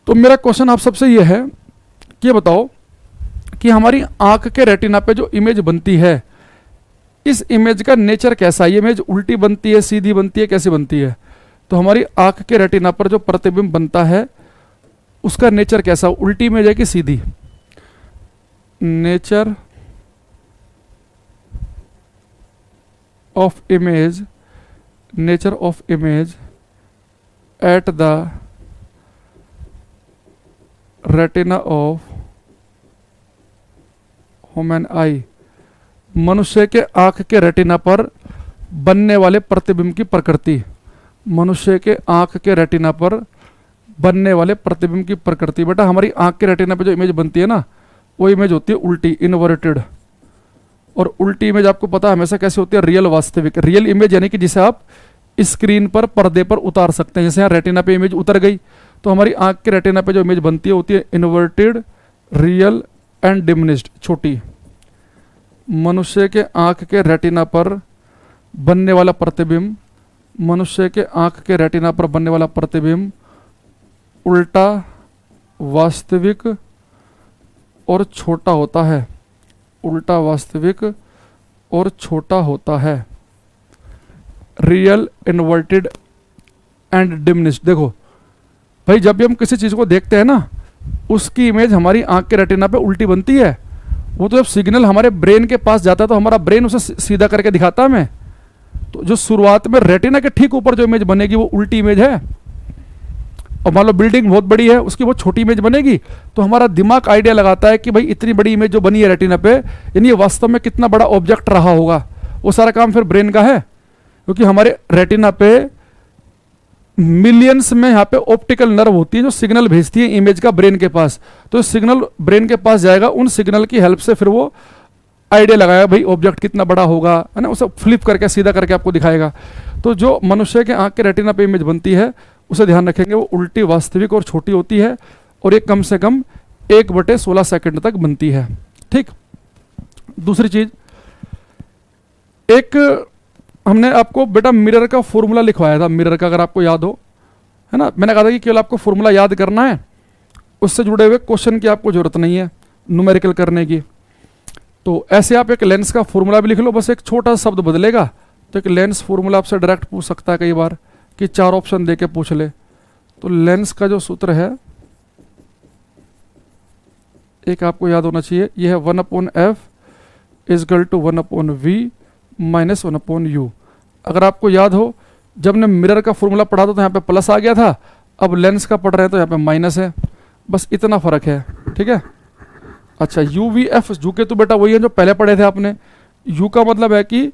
तो मेरा क्वेश्चन आप सबसे ये है कि ये बताओ कि हमारी आंख के रेटिना पे जो इमेज बनती है, इस इमेज का नेचर कैसा है? ये इमेज उल्टी बनती है, सीधी बनती है, कैसी बनती है? तो हमारी आंख के रेटिना पर जो प्रतिबिंब बनता है उसका नेचर कैसा, उल्टी इमेज है कि सीधी? Nature of image, nature of image at the retina of human eye, मनुष्य के आंख के रेटिना पर बनने वाले प्रतिबिंब की प्रकृति, मनुष्य के आंख के रेटिना पर बनने वाले प्रतिबिंब की प्रकृति। बेटा हमारी आंख के रेटिना पे जो इमेज बनती है ना, वो इमेज होती है उल्टी, इनवर्टेड। और उल्टी इमेज आपको पता है हमेशा कैसे होती है, रियल, वास्तविक। रियल इमेज यानी कि जिसे आप स्क्रीन पर, पर्दे पर उतार सकते हैं। जैसे यहाँ रेटिना पे इमेज उतर गई, तो हमारी आंख के रेटिना पे जो इमेज बनती है होती है इन्वर्टेड, रियल एंड डिमिनिश्ड, छोटी। मनुष्य के आंख के रेटिना पर बनने वाला प्रतिबिंब, मनुष्य के आंख के रेटिना पर बनने वाला प्रतिबिंब उल्टा, वास्तविक और छोटा होता है, उल्टा, वास्तविक और छोटा होता है। Real, inverted and diminished. देखो भाई, जब भी हम किसी चीज को देखते हैं ना, उसकी इमेज हमारी आंख के रेटिना पे उल्टी बनती है। वो तो जब सिग्नल हमारे ब्रेन के पास जाता है तो हमारा ब्रेन उसे सीधा करके दिखाता है हमें। तो जो शुरुआत में रेटिना के ठीक ऊपर जो इमेज बनेगी वो उल्टी इमेज है। और मान लो बिल्डिंग बहुत बड़ी है, उसकी बहुत छोटी इमेज बनेगी, तो हमारा दिमाग आइडिया लगाता है कि भाई इतनी बड़ी इमेज जो बनी है रेटिना पे, यानी ये वास्तव में कितना बड़ा ऑब्जेक्ट रहा होगा। वो सारा काम फिर ब्रेन का है, क्योंकि हमारे रेटिना पे मिलियंस में यहाँ पे ऑप्टिकल नर्व होती है जो सिग्नल भेजती है इमेज का ब्रेन के पास। तो सिग्नल ब्रेन के पास जाएगा, उन सिग्नल की हेल्प से फिर वो आइडिया लगाएगा भाई ऑब्जेक्ट कितना बड़ा होगा, है ना, उसे फ्लिप करके सीधा करके आपको दिखाएगा। तो जो मनुष्य के आंख के रेटिना पे इमेज बनती है उसे ध्यान रखेंगे, वो उल्टी, वास्तविक और छोटी होती है, और ये कम से कम 1/16 सेकंड तक बनती है। ठीक। दूसरी चीज, एक हमने आपको बेटा मिरर का फॉर्मूला लिखवाया था, मिरर का, अगर आपको याद हो, है ना। मैंने कहा था कि केवल आपको फॉर्मूला याद करना है, उससे जुड़े हुए क्वेश्चन की आपको जरूरत नहीं है न्यूमेरिकल करने की। तो ऐसे आप एक लेंस का फॉर्मूला भी लिख लो, बस एक छोटा सा शब्द बदलेगा। तो एक लेंस फॉर्मूला आपसे डायरेक्ट पूछ सकता है कई बार, कि 4 ऑप्शन दे के पूछ ले। तो लेंस का जो सूत्र है एक आपको याद होना चाहिए, यह है 1/f = 1/v - 1/u। अगर आपको याद हो, जब ने मिरर का फॉर्मूला पढ़ा था तो यहाँ पे प्लस आ गया था, अब लेंस का पढ़ रहे हैं तो यहाँ पे माइनस है, बस इतना फर्क है। ठीक है। अच्छा, UVF, यू के तो बेटा वही है जो पहले पढ़े थे आपने। यू का मतलब है कि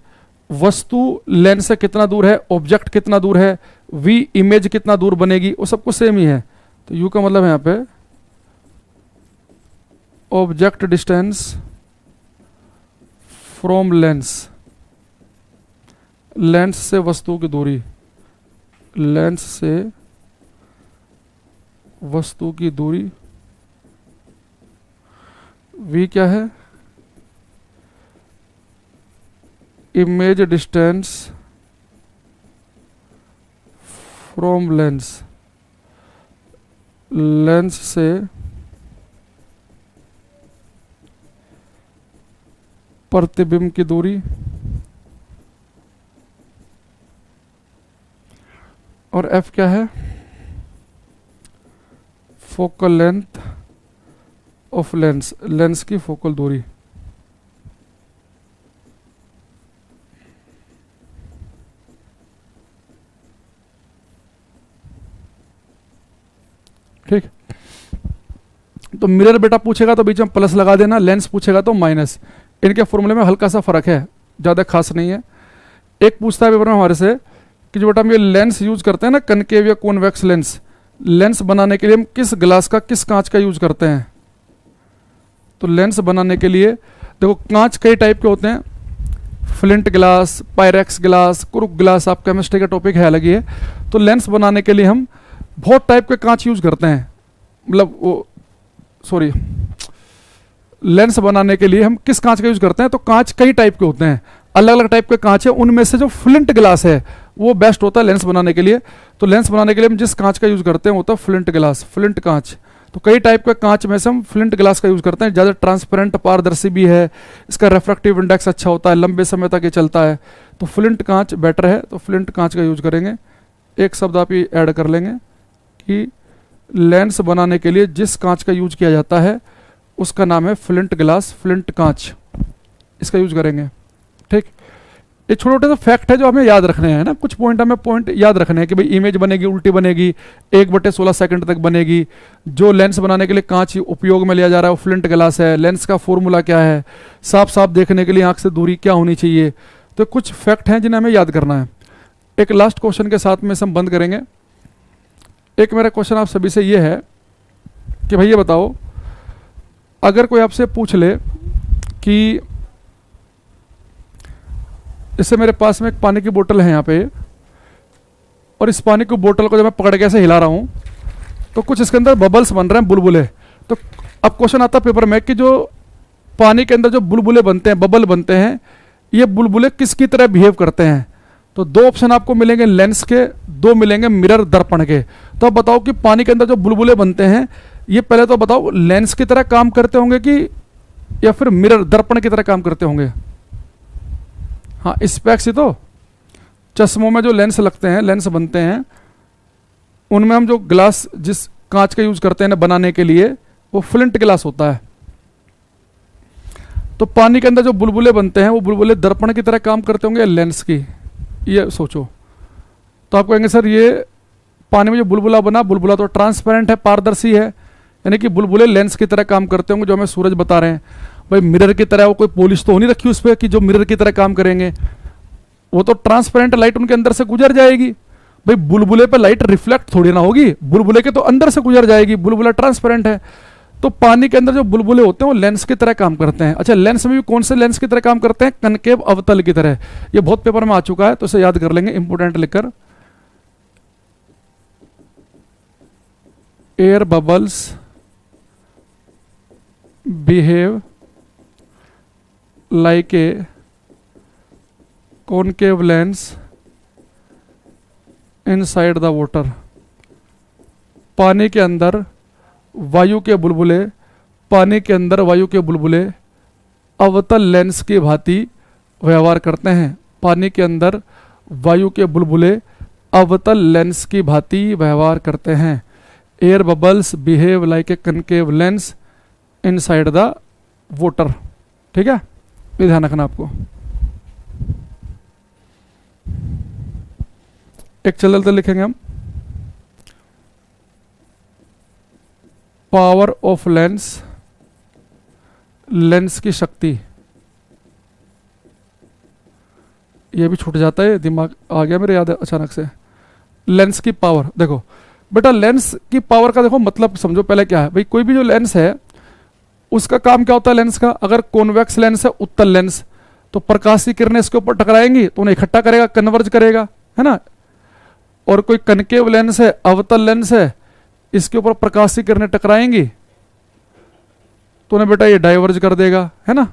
वस्तु लेंस से कितना दूर है, ऑब्जेक्ट कितना दूर है, वी इमेज कितना दूर बनेगी, वो सब कुछ सेम ही है। तो यू का मतलब है यहाँ पे object distance from lens, lens से वस्तु की दूरी, लेंस से वस्तु की दूरी। वी क्या है, image distance from lens, lens से प्रतिबिंब की दूरी। और एफ क्या है, focal length of lens, lens की फोकल दूरी। ठीक। तो मिरर बेटा पूछेगा तो बीच में प्लस लगा देना, लेंस पूछेगा तो माइनस। इनके फॉर्मूले में हल्का सा फर्क है, ज़्यादा खास नहीं है। एक पूछता है पेपर में हमारे से कि जो बेटा हम ये लेंस यूज करते हैं ना, कनकेव या कॉन्वेक्स लेंस, लेंस बनाने के लिए हम किस ग्लास का, किस कांच का यूज करते हैं। तो लेंस बनाने के लिए देखो कांच कई टाइप के होते हैं, flint glass, Pyrex glass, crook glass, आप केमिस्ट्री का टॉपिक है अलग ही है। तो लेंस बनाने के लिए हम बहुत टाइप के कांच यूज करते हैं, मतलब वो सॉरी, लेंस बनाने के लिए हम किस कांच का यूज करते हैं। तो कांच कई टाइप के होते हैं, अलग अलग टाइप के कांच है, उनमें से जो फ्लिंट ग्लास है वो बेस्ट होता है लेंस बनाने के लिए। तो लेंस बनाने के लिए हम जिस कांच का यूज करते हैं वो होता है फ्लिंट ग्लास, फ्लिंट कांच। तो कई टाइप के कांच में से हम फ्लिंट ग्लास का यूज करते हैं, ज़्यादा ट्रांसपेरेंट, पारदर्शी भी है, इसका रिफ्रैक्टिव इंडेक्स अच्छा होता है, लंबे समय तक ये चलता है। तो फ्लिंट कांच बेटर है, तो फ्लिंट कांच का यूज करेंगे। एक शब्द आप ये ऐड कर लेंगे कि लेंस बनाने के लिए जिस कांच का यूज किया जाता है उसका नाम है फ्लिंट ग्लास, फ्लिंट कांच, इसका यूज करेंगे। ठीक, ये छोटे छोटे से फैक्ट है जो हमें याद रखने हैं ना, कुछ पॉइंट हमें पॉइंट याद रखने हैं कि भाई इमेज बनेगी उल्टी बनेगी, 1/16 सेकंड तक बनेगी। जो लेंस बनाने के लिए कांच उपयोग में लिया जा रहा है वो फ्लिंट ग्लास है। लेंस का फॉर्मूला क्या है, साफ साफ देखने के लिए आंख से दूरी क्या होनी चाहिए। तो कुछ फैक्ट हैं जिन्हें हमें याद करना है। एक लास्ट क्वेश्चन के साथ में हम बंद करेंगे। एक मेरा क्वेश्चन आप सभी से ये है कि भाई ये बताओ, अगर कोई आपसे पूछ ले कि इससे मेरे पास में एक पानी की बोतल है यहाँ पे, और इस पानी की बोतल को जब मैं पकड़ के ऐसे हिला रहा हूँ तो कुछ इसके अंदर बबल्स बन रहे हैं, बुलबुले। तो अब क्वेश्चन आता है पेपर में कि जो पानी के अंदर जो बुलबुले बनते हैं, बबल बनते हैं, ये बुलबुले किसकी तरह बिहेव करते हैं। तो दो ऑप्शन आपको मिलेंगे लेंस के, दो मिलेंगे मिरर दर्पण के। तो अब बताओ कि पानी के अंदर जो बुलबुले बनते हैं ये पहले तो बताओ लेंस की तरह काम करते होंगे कि या फिर मिरर दर्पण की तरह काम करते होंगे। हाँ, स्पेक्स ही तो, चश्मों में जो लेंस लगते हैं, लेंस बनते हैं, उनमें हम जो ग्लास जिस कांच का यूज करते हैं ना बनाने के लिए वो फ्लिंट ग्लास होता है। तो पानी के अंदर जो बुलबुले बनते हैं वो बुलबुले दर्पण की तरह काम करते होंगे या लेंस की, ये सोचो। तो आप कहेंगे सर ये पानी में जो बुलबुला बना, बुलबुला तो ट्रांसपेरेंट है, पारदर्शी है, यानी कि बुलबुले लेंस की तरह काम करते होंगे जो हमें सूरज बता रहे हैं। भाई मिरर की तरह वो कोई पॉलिश तो नहीं रखी उस पर कि जो मिरर की तरह काम करेंगे, वो तो ट्रांसपेरेंट लाइट उनके अंदर से गुजर जाएगी। भाई बुलबुले पे लाइट रिफ्लेक्ट थोड़ी ना होगी, बुलबुले के तो अंदर से गुजर जाएगी, बुलबुला ट्रांसपेरेंट है। तो पानी के अंदर जो बुलबुले होते हैं वो लेंस की तरह काम करते हैं। अच्छा, लेंस में भी कौन से लेंस की तरह काम करते हैं, कनकेव अवतल की तरह। ये बहुत पेपर में आ चुका है तो इसे याद कर लेंगे, इंपोर्टेंट लिखकर। Air bubbles behave like a concave lens inside the water। पानी के अंदर वायु के बुलबुले, पानी के अंदर वायु के बुलबुले अवतल लेंस की भांति व्यवहार करते हैं। पानी के अंदर वायु के बुलबुले अवतल लेंस की भांति व्यवहार करते हैं। Air bubbles behave like a concave lens inside the water. ठीक है, ये ध्यान रखना आपको। एक चलते लिखेंगे हम, पावर ऑफ लेंस, लेंस की शक्ति। ये भी छूट जाता है, दिमाग आ गया मेरे याद अचानक से। लेंस की पावर, देखो बेटा लेंस की पावर का देखो मतलब समझो पहले क्या है। भाई कोई भी जो लेंस है उसका काम क्या होता है लेंस का। अगर कॉन्वेक्स लेंस है, उत्तल लेंस, तो प्रकाश की किरणें इसके ऊपर टकराएंगी तो उन्हें इकट्ठा करेगा, कन्वर्ज करेगा, है ना। और कोई कनकेव लेंस है, अवतल लेंस है, इसके ऊपर प्रकाश की किरणें टकराएंगी तो उन्हें बेटा ये डाइवर्ज कर देगा, है ना।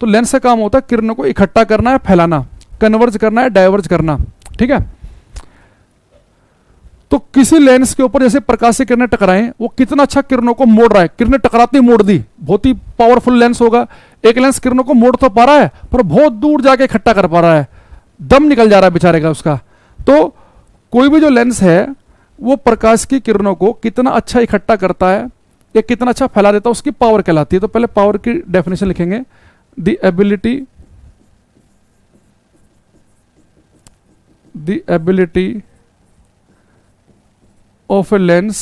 तो लेंस का काम होता है किरणों को इकट्ठा करना है, फैलाना, कन्वर्ज करना है, डाइवर्ज करना। ठीक है, तो किसी लेंस के ऊपर जैसे प्रकाश की किरणें टकराएं, वो कितना अच्छा किरणों को मोड़ रहा है। किरणें टकराती मोड़ दी, बहुत ही पावरफुल लेंस होगा। एक लेंस किरणों को मोड़ तो पा रहा है पर बहुत दूर जाके इकट्ठा कर पा रहा है, दम निकल जा रहा है बेचारे का उसका। तो कोई भी जो लेंस है वो प्रकाश की किरणों को कितना अच्छा इकट्ठा करता है या कितना अच्छा फैला देता है, उसकी पावर कहलाती है। तो पहले पावर की डेफिनेशन लिखेंगे, the ability of a lens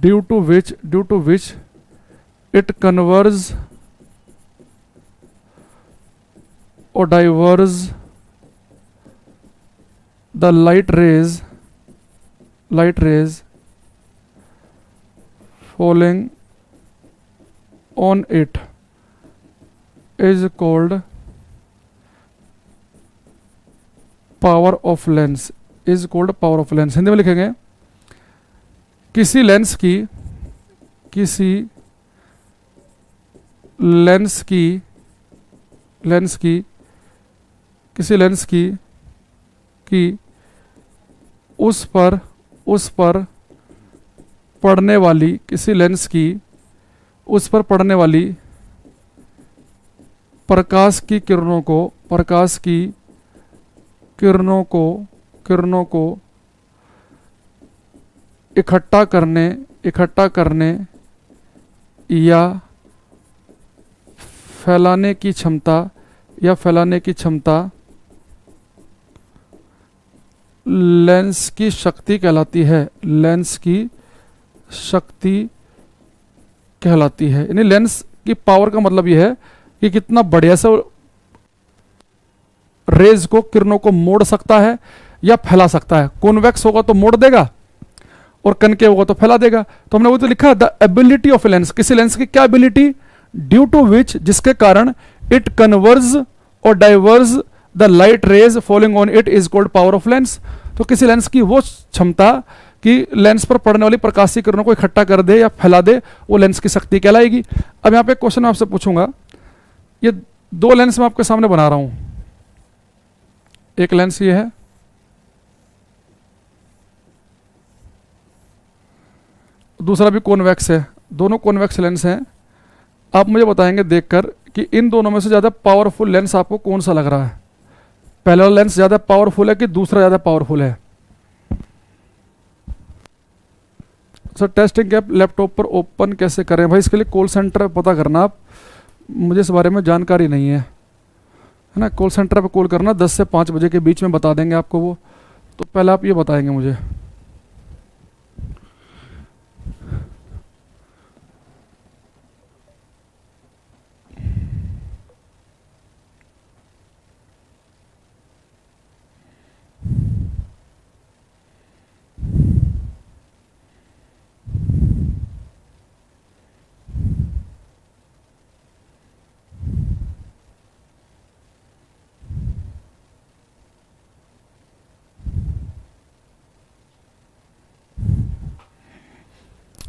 due to which it converges or diverges the light rays falling on it is called power of lens। Is called power of lens. Hindi में लिखेंगे, किसी लेंस की उस पर पड़ने वाली, किसी लेंस की उस पर पड़ने वाली प्रकाश की किरणों को इकट्ठा करने या फैलाने की क्षमता लेंस की शक्ति कहलाती है। यानी लेंस की पावर का मतलब यह है कि कितना बढ़िया से रेज को, किरणों को मोड़ सकता है या फैला सकता है। कॉन्वेक्स होगा तो मोड़ देगा और कनकेव होगा तो फैला देगा। तो हमने वो तो लिखा द एबिलिटी ऑफ लेंस, किसी लेंस की क्या एबिलिटी, ड्यू टू विच, जिसके कारण इट कन्वर्ज और diverge the light rays falling on it is called power of lens. तो किसी लेंस की वो क्षमता कि लेंस पर पड़ने वाली प्रकाशीय किरणों को इकट्ठा कर दे या फैला दे, वो लेंस की शक्ति कहलाएगी। अब यहां पे क्वेश्चन आपसे पूछूंगा, ये दो लेंस मैं आपके सामने बना रहा हूं। एक लेंस ये है, दूसरा भी कॉन्वेक्स है, दोनों कॉन्वेक्स लेंस हैं। आप मुझे बताएंगे देखकर कि इन दोनों में से ज़्यादा पावरफुल लेंस आपको कौन सा लग रहा है। पहला लेंस ज़्यादा पावरफुल है कि दूसरा ज़्यादा पावरफुल है। सर टेस्टिंग ऐप लैपटॉप पर ओपन कैसे करें? भाई इसके लिए कॉल सेंटर पे पता करना आप, मुझे इस बारे में जानकारी नहीं है ना। कॉल सेंटर पे कॉल करना, 10 से 5 बजे के बीच में बता देंगे आपको वो। तो पहले आप ये बताएंगे मुझे।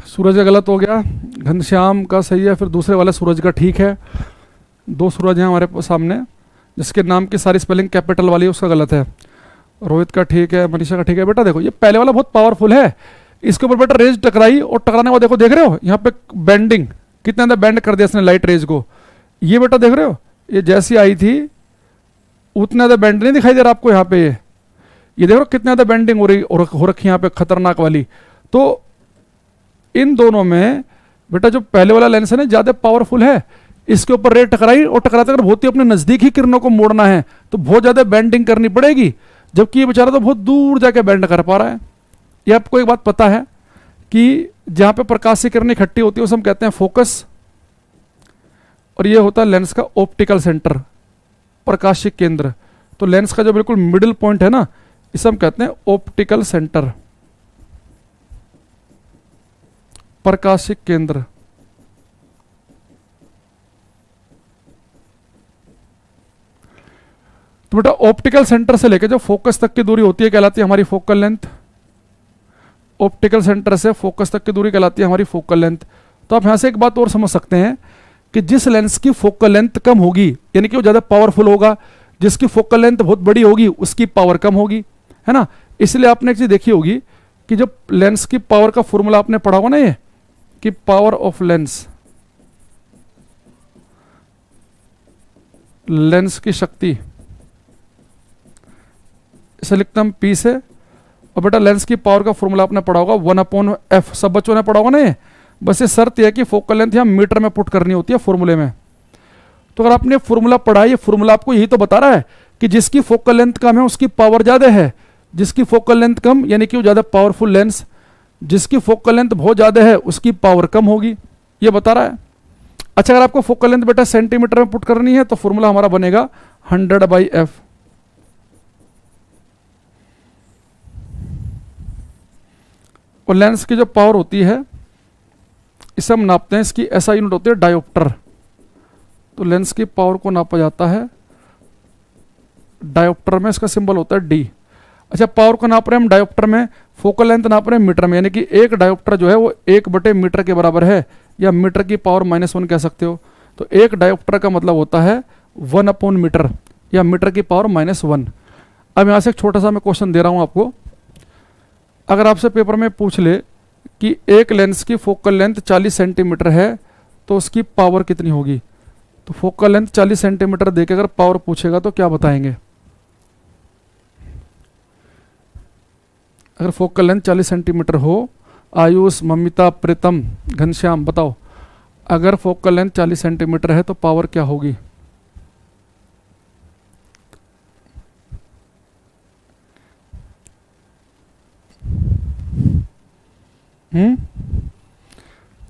सूरज का गलत हो गया, घनश्याम का सही है, फिर दूसरे वाले सूरज का ठीक है। दो सूरज हैं हमारे सामने जिसके नाम की सारी स्पेलिंग कैपिटल वाली है, उसका गलत है। रोहित का ठीक है, मनीषा का ठीक है। बेटा देखो ये पहले वाला बहुत पावरफुल है, इसके ऊपर बेटा रेज टकराई और टकराने के बाद देखो, देख रहे हो यहाँ पे बेंडिंग, कितना ज़्यादा बेंड कर दिया इसने लाइट रेज को। ये बेटा देख रहे हो, ये जैसी आई थी उतना ज़्यादा बेंड नहीं दिखाई दे रहा आपको यहाँ पे। ये देख रहे हो कितना ज़्यादा बेंडिंग हो रखी यहाँ पे, खतरनाक वाली। तो इन दोनों में बेटा जो पहले वाला लेंस है ना ज़्यादा पावरफुल है, इसके ऊपर रे टकराई और टकराते अगर बहुत ही अपने नज़दीक ही किरणों को मोड़ना है तो बहुत ज़्यादा बेंडिंग करनी पड़ेगी, जबकि ये बेचारा तो बहुत दूर जाके बेंड कर पा रहा है। ये आपको एक बात पता है कि जहाँ पे प्रकाश की किरणें इकट्ठी होती है उसे हम कहते हैं फोकस, और ये होता है लेंस का ऑप्टिकल सेंटर, प्रकाशिक केंद्र। तो लेंस का जो बिल्कुल मिडिल पॉइंट है ना, इसे हम कहते हैं ऑप्टिकल सेंटर, प्रकाशिक केंद्र। तो बेटा ऑप्टिकल सेंटर से लेकर जो फोकस तक की दूरी होती है कहलाती है हमारी फोकल लेंथ। ऑप्टिकल सेंटर से फोकस तक की दूरी कहलाती है हमारी फोकल लेंथ। तो आप यहां से एक बात और समझ सकते हैं कि जिस लेंस की फोकल लेंथ कम होगी, यानी कि वो ज़्यादा पावरफुल होगा, जिसकी फोकल लेंथ बहुत बड़ी होगी उसकी पावर कम होगी, है ना। इसलिए आपने एक चीज़ देखी होगी कि जब लेंस की पावर का फॉर्मूला आपने पढ़ा होगा ना, ये कि पावर ऑफ लेंस, लेंस की शक्ति, इसे लिखता हम P से। और बेटा लेंस की पावर का फॉर्मूला आपने पढ़ा होगा 1/f, सब बच्चों ने पढ़ा होगा ना ये। बस ये शर्त यह है कि फोकल लेंथ यहाँ मीटर में पुट करनी होती है फॉर्मूले में। तो अगर आपने फॉर्मूला पढ़ा है, ये फॉर्मूला आपको यही तो बता रहा है कि जिसकी फोकल लेंथ कम है उसकी पावर ज़्यादा है, जिसकी फोकल लेंथ कम यानी कि वो ज़्यादा पावरफुल लेंस, जिसकी फोकल लेंथ बहुत ज़्यादा है उसकी पावर कम होगी, ये बता रहा है। अच्छा अगर आपको फोकल लेंथ बेटा सेंटीमीटर में पुट करनी है तो फॉर्मूला हमारा बनेगा 100/f। और लेंस की जो पावर होती है इसे हम नापते हैं, इसकी ऐसा यूनिट होती है डायोप्टर। तो लेंस की पावर को नापा जाता है डायोप्टर में, इसका सिंबल होता है D। अच्छा पावर को नाप रहे हैं हम डायोप्टर में, फोकल लेंथ नाप रहे हैं मीटर में, यानी कि एक डायोप्टर जो है वो 1/मीटर के बराबर है, या मीटर की पावर -1 कह सकते हो। तो एक डायोप्टर का मतलब होता है 1/मीटर, या मीटर की पावर -1। अब यहाँ से एक छोटा सा मैं क्वेश्चन दे रहा हूँ आपको। अगर आपसे पेपर में पूछ ले कि एक लेंस की फोकल लेंथ 40 सेंटीमीटर है तो उसकी पावर कितनी होगी, तो फोकल लेंथ 40 सेंटीमीटर देके अगर पावर पूछेगा तो क्या बताएंगे? अगर फोकल लेंथ 40 सेंटीमीटर हो, आयुष, ममिता, प्रीतम, घनश्याम बताओ, अगर फोकल लेंथ 40 सेंटीमीटर है तो पावर क्या होगी?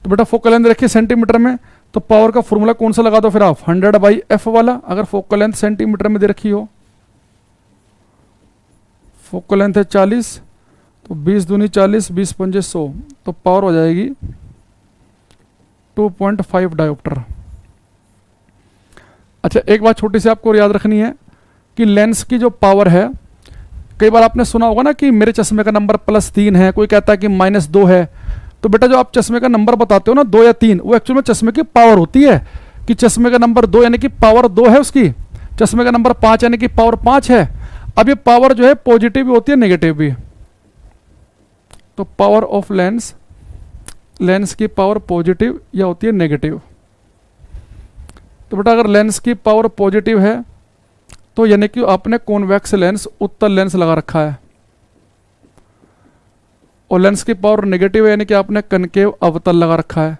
तो बेटा फोकल लेंथ रखिए सेंटीमीटर में, तो पावर का फॉर्मूला कौन सा लगा दो फिर आप, 100/f वाला। अगर फोकल लेंथ सेंटीमीटर में दे रखी हो, फोकल लेंथ है 40, तो 20 दूनी 40, 20 पंजे 100, तो पावर हो जाएगी 2.5 डायोप्टर। अच्छा एक बात छोटी सी आपको याद रखनी है कि लेंस की जो पावर है, कई बार आपने सुना होगा ना कि मेरे चश्मे का नंबर +3 है, कोई कहता है कि -2 है। तो बेटा जो आप चश्मे का नंबर बताते हो ना 2 या 3, वो एक्चुअल में चश्मे की पावर होती है कि चश्मे का नंबर 2 यानी कि पावर 2 है उसकी, चश्मे का नंबर 5 यानी कि पावर 5 है। अब ये पावर जो है पॉजिटिव भी होती है नेगेटिव भी। तो पावर ऑफ लेंस, लेंस की पावर पॉजिटिव या होती है नेगेटिव। तो बेटा अगर लेंस की पावर पॉजिटिव है तो यानी कि आपने कॉन्वेक्स लेंस, उत्तल लेंस लगा रखा है, और लेंस की पावर नेगेटिव है यानी कि आपने कनकेव अवतल लगा रखा है।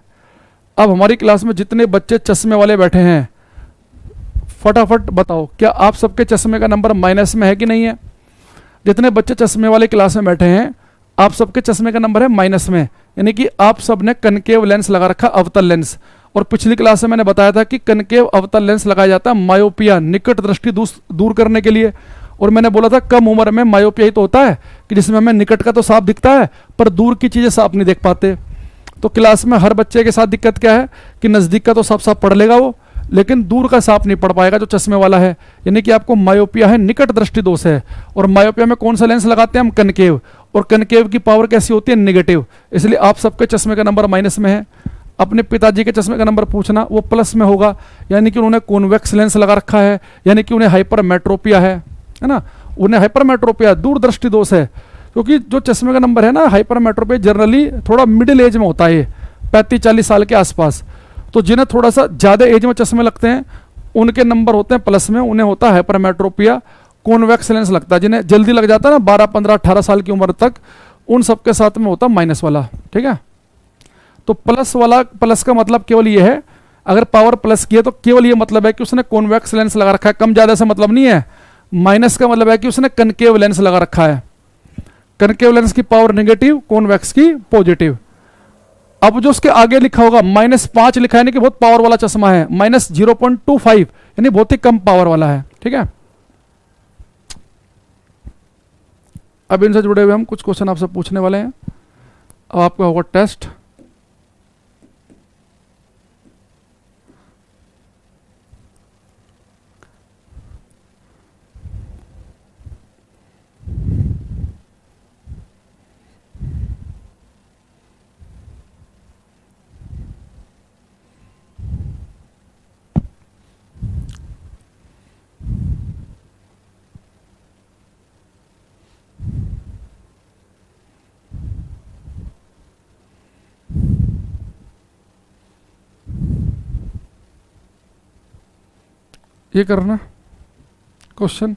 अब हमारी क्लास में जितने बच्चे चश्मे वाले बैठे हैं, फटाफट बताओ क्या आप सबके चश्मे का नंबर माइनस में है कि नहीं है? जितने बच्चे चश्मे वाले क्लास में बैठे हैं, आप सबके चश्मे का नंबर है माइनस में, यानी कि आप सब ने कनकेव लेंस लगा रखा, अवतल लेंस। और पिछली क्लास में मैंने बताया था कि कनकेव अवतल लेंस लगाया जाता है मायोपिया, निकट दृष्टि दूर करने के लिए। और मैंने बोला था कम उम्र में मायोपिया ही तो होता है कि जिसमें हमें निकट का तो साफ दिखता है पर दूर की चीज़ें साफ नहीं देख पाते। तो क्लास में हर बच्चे के साथ दिक्कत क्या है कि नज़दीक का तो साफ साफ पढ़ लेगा वो, लेकिन दूर का साफ नहीं पढ़ पाएगा जो चश्मे वाला है, यानी कि आपको मायोपिया है, निकट दृष्टि दोष है। और मायोपिया में कौन सा लेंस लगाते हैं हम? कनकेव। और कनकेव की पावर कैसी होती है? नेगेटिव। इसलिए आप सबके चश्मे का नंबर माइनस में है। अपने पिताजी के चश्मे का नंबर पूछना, वो प्लस में होगा, यानी कि उन्होंने कॉन्वेक्स लेंस लगा रखा है, यानी कि उन्हें हाइपरमेट्रोपिया है ना, उन्हें हाइपरमेट्रोपिया, दूरदृष्टि दोष है। क्योंकि जो चश्मे का नंबर है ना हाइपरमेट्रोपिया जनरली थोड़ा मिडिल एज में होता है, 35-40 साल के आसपास। तो जिन्हें थोड़ा सा ज़्यादा एज में चश्मे लगते हैं उनके नंबर होते हैं प्लस में, उन्हें होता है हाइपरमेट्रोपिया, कॉन्वेक्स लेंस लगता है। जिन्हें जल्दी लग जाता है ना 12, 15, 18 साल की उम्र तक, उन सबके साथ में होता है माइनस वाला। ठीक है, तो प्लस वाला, प्लस का मतलब केवल ये है, अगर पावर प्लस की है तो केवल ये मतलब है कि उसने कॉन्वेक्स लेंस लगा रखा है, कम ज़्यादा से मतलब नहीं है। माइनस का मतलब है कि उसने कनकेव लेंस लगा रखा है, कनकेव लेंस की पावर नेगेटिव, कॉन्वेक्स की पॉजिटिव। अब जो उसके आगे लिखा होगा -5 लिखा है, यानी कि बहुत पावर वाला चश्मा है, -0.25 यानी बहुत ही कम पावर वाला है। ठीक है, अब इनसे जुड़े हुए हम कुछ क्वेश्चन आपसे पूछने वाले हैं। अब आपका होगा टेस्ट। ये करना क्वेश्चन।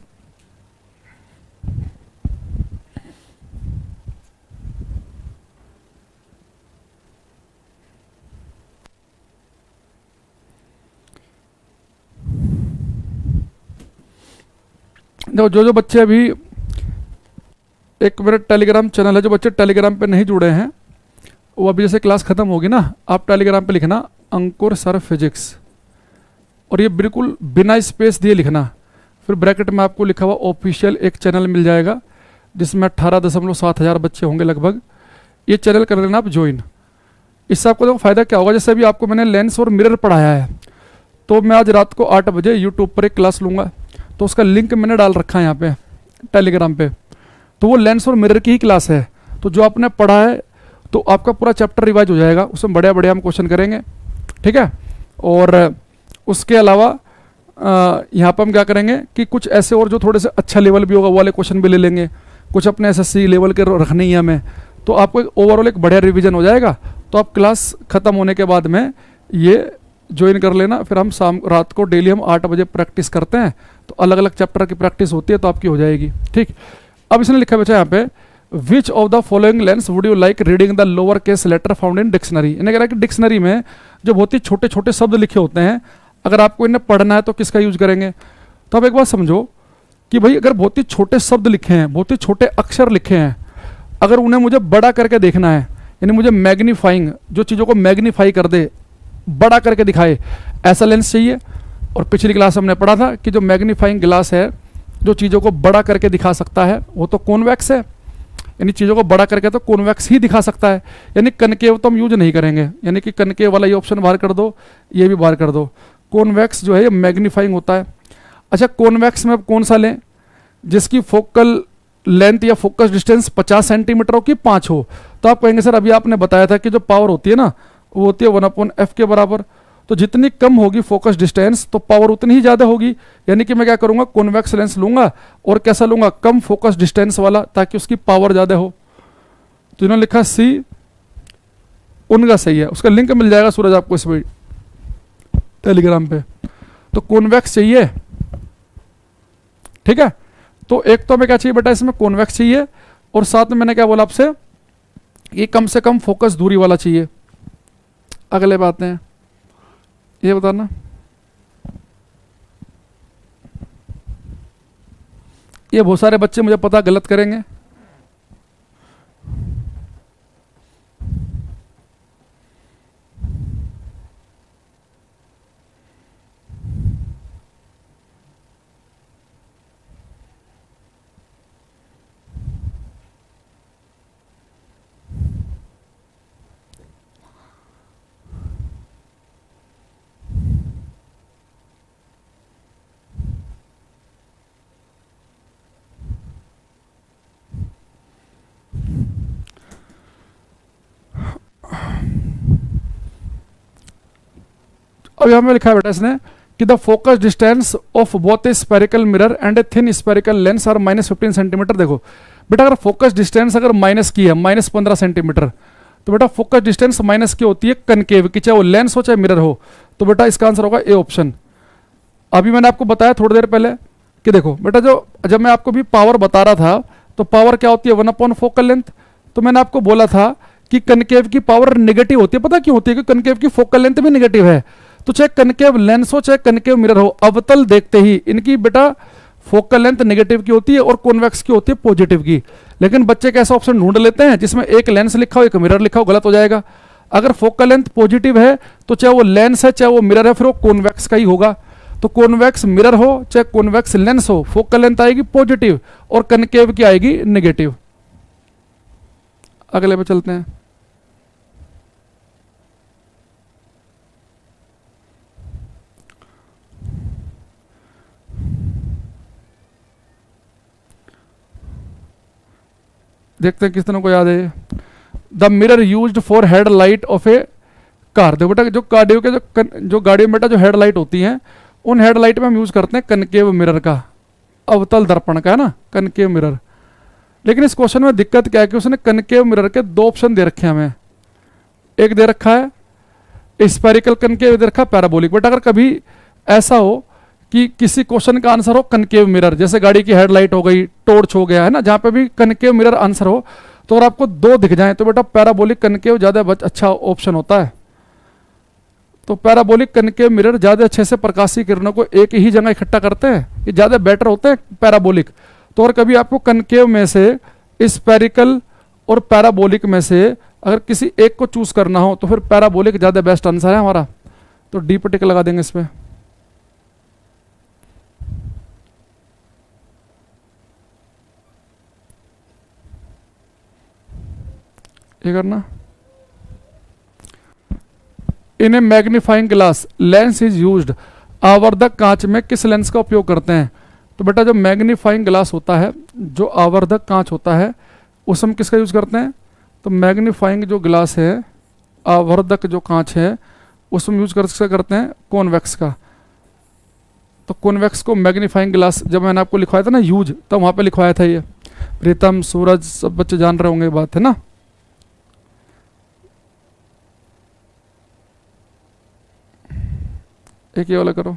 देखो जो बच्चे अभी, एक मेरा टेलीग्राम चैनल है, जो बच्चे टेलीग्राम पे नहीं जुड़े हैं वो अभी जैसे क्लास खत्म होगी ना, आप टेलीग्राम पे लिखना अंकुर सर फिजिक्स, और ये बिल्कुल बिना स्पेस दिए लिखना। फिर ब्रैकेट में आपको लिखा हुआ ऑफिशियल एक चैनल मिल जाएगा जिसमें 18.7 हज़ार बच्चे होंगे लगभग। ये चैनल कर लेना आप ज्वाइन। इससे आपको देखो फ़ायदा क्या होगा, जैसे अभी आपको मैंने लेंस और मिरर पढ़ाया है, तो मैं आज रात को 8 बजे यूट्यूब पर एक क्लास लूँगा, तो उसका लिंक मैंने डाल रखा है यहाँ पे टेलीग्राम पे। तो वो लेंस और मिरर की ही क्लास है, तो जो आपने पढ़ा है तो आपका पूरा चैप्टर रिवाइज हो जाएगा, उसमें बढ़िया बढ़िया हम क्वेश्चन करेंगे। ठीक है, और उसके अलावा यहाँ पर हम क्या करेंगे कि कुछ ऐसे और जो थोड़े से अच्छा लेवल भी होगा वो वाले क्वेश्चन भी ले लेंगे, कुछ अपने SSC लेवल के रखने ही हमें, तो आपको एक ओवरऑल एक बढ़िया रिवीजन हो जाएगा। तो आप क्लास ख़त्म होने के बाद में ये ज्वाइन कर लेना, फिर हम रात को डेली हम 8 बजे प्रैक्टिस करते हैं, तो अलग अलग चैप्टर की प्रैक्टिस होती है तो आपकी हो जाएगी। ठीक, अब इसने लिखा बचा यहाँ पे which of the following lens would you like reading the lower case letter found in dictionary. इन्हें कह रहा है कि डिक्शनरी में जो बहुत ही छोटे छोटे शब्द लिखे होते हैं, अगर आपको इन्हें पढ़ना है तो किसका यूज करेंगे। तो अब एक बात समझो कि भाई अगर बहुत ही छोटे शब्द लिखे हैं, बहुत ही छोटे अक्षर लिखे हैं, अगर उन्हें मुझे बड़ा करके देखना है, यानी मुझे मैग्नीफाइंग, जो चीज़ों को मैग्नीफाई कर दे, बड़ा करके दिखाए, ऐसा लेंस चाहिए। और पिछली क्लास हमने पढ़ा था कि जो मैग्नीफाइंग ग्लास है, जो चीज़ों को बड़ा करके दिखा सकता है, वो तो कॉन्वेक्स है, यानी चीज़ों को बड़ा करके तो कॉन्वेक्स ही दिखा सकता है, यानी कनकेव तो हम यूज नहीं करेंगे। यानी कि कनकेव वाला ये ऑप्शन बाहर कर दो, ये भी बाहर कर दो। कॉन्वेक्स जो है ये मैग्नीफाइंग होता है। अच्छा, कॉन्वेक्स में अब कौन सा लें, जिसकी फोकल लेंथ या फोकस डिस्टेंस 50 सेंटीमीटर हो कि 5 हो। तो आप कहेंगे सर अभी आपने बताया था कि जो पावर होती है ना, वो होती है 1/f के बराबर। तो जितनी कम होगी फोकस डिस्टेंस तो पावर उतनी ही ज़्यादा होगी। यानी कि मैं क्या करूँगा, कॉन्वेक्स लेंस लूँगा और कैसा लूँगा, कम फोकस डिस्टेंस वाला, ताकि उसकी पावर ज़्यादा हो। तो इन्होंने लिखा सी, उनका सही है। उसका लिंक मिल जाएगा सूरज आपको इस टेलीग्राम पे। तो कॉन्वेक्स चाहिए, ठीक है। तो एक तो हमें क्या चाहिए बेटा, इसमें कॉन्वेक्स चाहिए, और साथ में मैंने क्या बोला आपसे, ये कम से कम फोकस दूरी वाला चाहिए। अगले बातें हैं, ये बताना, ये बहुत सारे बच्चे मुझे पता गलत करेंगे। अब यहां में लिखा है बेटा इसने कि the focus distance of both a spherical mirror and a thin spherical lens are -15 centimetre. देखो बेटा, अगर फोकस डिस्टेंस अगर माइनस की है, -15 सेंटीमीटर, तो बेटा फोकस डिस्टेंस माइनस की होती है कनकेव की, चाहे वो लेंस हो चाहे मिरर हो। तो बेटा इसका आंसर होगा ए ऑप्शन। अभी मैंने आपको बताया थोड़ी देर पहले कि देखो बेटा, जो जब मैं आपको भी पावर बता रहा था, तो पावर क्या होती है, 1/4 फोकल लेंथ। तो मैंने आपको बोला था कि कनकेव की पावर नेगेटिव होती है। पता क्यों होती है, कि कनकेव की फोकल लेंथ भी नेगेटिव है। तो चाहे कनकेव लेंस हो चाहे कनकेव मिरर हो, अवतल देखते ही इनकी बेटा फोकल लेंथ नेगेटिव की होती है और कॉन्वेक्स की होती है पॉजिटिव की। लेकिन बच्चे कैसा ऑप्शन ढूंढ लेते हैं जिसमें एक लेंस लिखा हो एक मिरर लिखा हो, गलत हो जाएगा। अगर फोकल लेंथ पॉजिटिव है तो चाहे वो लेंस है चाहे वो मिरर है, फिर वो कॉन्वेक्स का ही होगा। तो कॉन्वेक्स मिरर हो चाहे कॉन्वेक्स लेंस हो, फोकल लेंथ आएगी पॉजिटिव और कनकेव की आएगी नेगेटिव। अगले पे चलते हैं। देखते हैं किस तरह को याद है। The mirror used for head light of A car. देखो बेटा, जो गाड़ियों के जो गाड़ियों में बेटा जो हेड लाइट होती हैं, उन हेड लाइट में हम यूज करते हैं कनकेव मिरर का, अवतल दर्पण का, है ना, कनकेव मिरर। लेकिन इस क्वेश्चन में दिक्कत क्या है कि उसने कनकेव मिरर के 2 ऑप्शन दे रखे हैं हमें। एक दे रखा है स्पेरिकल कनकेव, दे रखा है पैराबोलिक। बेटा अगर कभी ऐसा हो कि किसी क्वेश्चन का आंसर हो कनकेव मिरर, जैसे गाड़ी की हेडलाइट हो गई, टॉर्च हो गया, है ना, जहां पे भी कनकेव मिरर आंसर हो, तो अगर आपको 2 दिख जाए तो बेटा पैराबोलिक कनकेव ज्यादा अच्छा ऑप्शन होता है। तो पैराबोलिक कनकेव मिरर ज्यादा अच्छे से प्रकाशीय किरणों को एक ही जगह इकट्ठा करते हैं, ये ज्यादा बेटर होते हैं पैराबोलिक। तो अगर कभी आपको कनकेव में से, स्पेरिकल और पैराबोलिक में से अगर किसी एक को चूज करना हो तो फिर पैराबोलिक ज्यादा बेस्ट आंसर है हमारा। तो डी पर टिक लगा देंगे इस पर। ये करना। In a magnifying glass lens is used. आवर्धक कांच में किस लेंस का उपयोग करते हैं। तो बेटा जो मैग्नीफाइंग ग्लास होता है, जो आवर्धक कांच होता है, उसमें किसका यूज करते हैं। तो मैग्नीफाइंग जो ग्लास है, आवर्धक जो कांच है, उसमें यूज करते हैं कॉन्वेक्स का। तो कॉन्वेक्स को मैग्नीफाइंग ग्लास, जब मैंने आपको लिखवाया था ना यूज, तो वहां पे लिखवाया था ये। प्रीतम, सूरज, सब बच्चे जान रहे होंगे बात, है ना। एक ये वाला करो।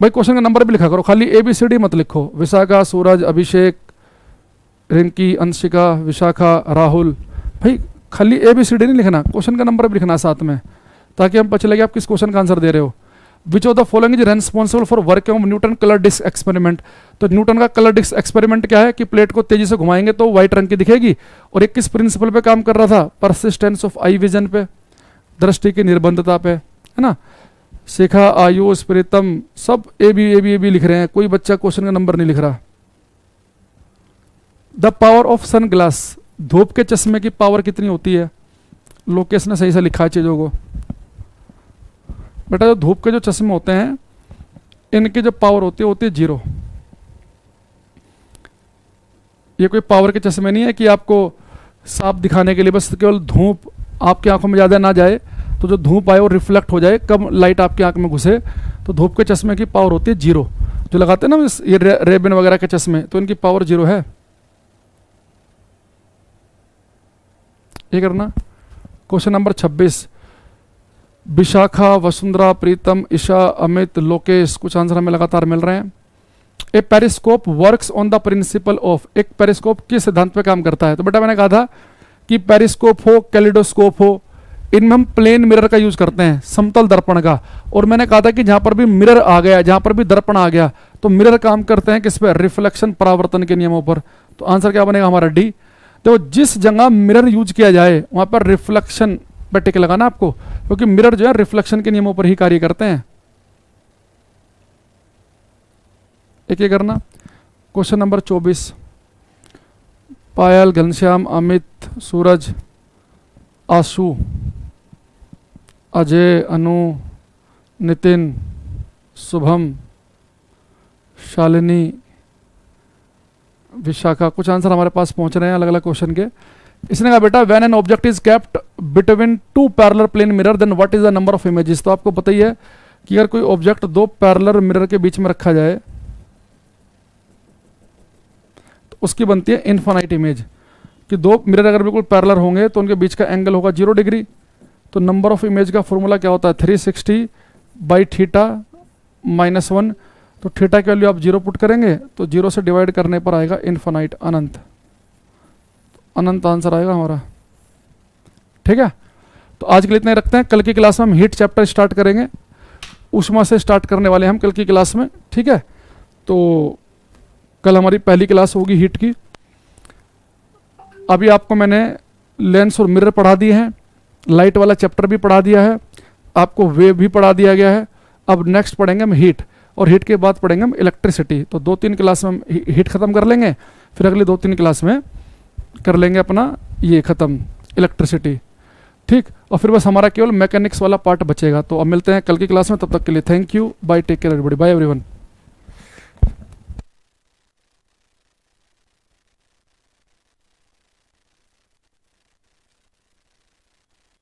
भाई क्वेश्चन का नंबर भी लिखा करो, खाली ABCD मत लिखो। विशाखा, सूरज, अभिषेक, रिंकी, अंशिका, विशाखा, राहुल, भाई खाली ABCD नहीं लिखना, क्वेश्चन का नंबर भी लिखना साथ में, ताकि हम पता चले कि आप किस क्वेश्चन का आंसर दे रहे हो। Which of the following is responsible for work of Newton colour disc experiment. तो न्यूटन का कलर डिस्क एक्सपेरिमेंट क्या है कि प्लेट को तेजी से घुमाएंगे तो व्हाइट रंग की दिखेगी, और एक किस प्रिंसिपल पे काम कर रहा था, परसिस्टेंस ऑफ आई विजन पे, दृष्टि की निर्बंधता पे, है ना। शिखा, आयुष, प्रीतम सब ए बी लिख रहे हैं, कोई बच्चा क्वेश्चन का नंबर नहीं लिख रहा। The power of sunglass, धूप के चश्मे की पावर कितनी होती है। लोकेश ने सही से लिखा है चीजों को। बेटा जो धूप के जो चश्मे होते हैं इनकी जो पावर होती है 0। ये कोई पावर के चश्मे नहीं है कि आपको साफ दिखाने के लिए बस केवल धूप आपकी आंखों में ज़्यादा ना जाए, तो जो धूप आए वो रिफ्लेक्ट हो जाए, कम लाइट आपकी आंख में घुसे, तो धूप के चश्मे की पावर होती है 0। जो लगाते हैं ना ये रेबिन वगैरह के चश्मे, तो इनकी पावर 0 है। ये करना। क्वेश्चन नंबर 26, विशाखा, वसुंधरा, प्रीतम, ईशा, अमित, लोकेश, कुछ आंसर हमें लगातार मिल रहे हैं। A periscope works on the principle of, एक पेरिस्कोप किस सिद्धांत पे काम करता है। तो बेटा मैंने कहा था कि पेरिस्कोप हो, कैलिडोस्कोप हो, इनमें हम प्लेन मिरर का यूज करते हैं, समतल दर्पण का। और मैंने कहा था कि जहां पर भी मिरर आ गया, जहां पर भी दर्पण आ गया, तो मिरर काम करते हैं किस पे, रिफ्लेक्शन, परावर्तन के नियमों पर। तो आंसर क्या बनेगा हमारा डी। तो जिस जगह मिरर यूज किया जाए वहां पर रिफ्लेक्शन पे टिक लगाना आपको, क्योंकि मिरर जो है रिफ्लेक्शन के नियमों पर ही कार्य करते हैं। एक ये करना। क्वेश्चन नंबर 24, पायल, घनश्याम, अमित, सूरज, आशु, अजय, अनु, नितिन, शुभम, शालिनी, विशाखा, कुछ आंसर हमारे पास पहुंच रहे हैं अलग अलग क्वेश्चन के। इसने कहा बेटा when an object is kept between 2 parallel plane mirror then what is the number of images. तो आपको पता ही है कि अगर कोई ऑब्जेक्ट 2 पैरेलल मिरर के बीच में रखा जाए तो उसकी बनती है इनफाइनाइट इमेज। कि 2 मिरर अगर बिल्कुल पैरेलल होंगे तो उनके बीच का एंगल होगा 0 डिग्री। तो नंबर ऑफ इमेज का फॉर्मूला क्या होता है, 360 बाई थीटा माइनस 1। तो थीटा की वैल्यू आप 0 पुट करेंगे तो 0 से डिवाइड करने पर आएगा इनफाइनाइट, अनंत। अनंत आंसर आएगा हमारा। ठीक है, तो आज के लिए इतना ही रखते हैं। कल की क्लास में हम हीट चैप्टर स्टार्ट करेंगे, ऊष्मा से स्टार्ट करने वाले हम कल की क्लास में। ठीक है, तो कल हमारी पहली क्लास होगी हीट की। अभी आपको मैंने लेंस और मिरर पढ़ा दिए हैं, लाइट वाला चैप्टर भी पढ़ा दिया है, आपको वेव भी पढ़ा दिया गया है। अब नेक्स्ट पढ़ेंगे हम हीट, और हीट के बाद पढ़ेंगे हम इलेक्ट्रिसिटी। तो 2-3 क्लास में हम हीट खत्म कर लेंगे, फिर अगली 2-3 क्लास में कर लेंगे अपना ये खत्म इलेक्ट्रिसिटी। ठीक, और फिर बस हमारा केवल मैकेनिक्स वाला पार्ट बचेगा। तो अब मिलते हैं कल की क्लास में, तब तक के लिए thank you, bye, take care everybody, bye everyone.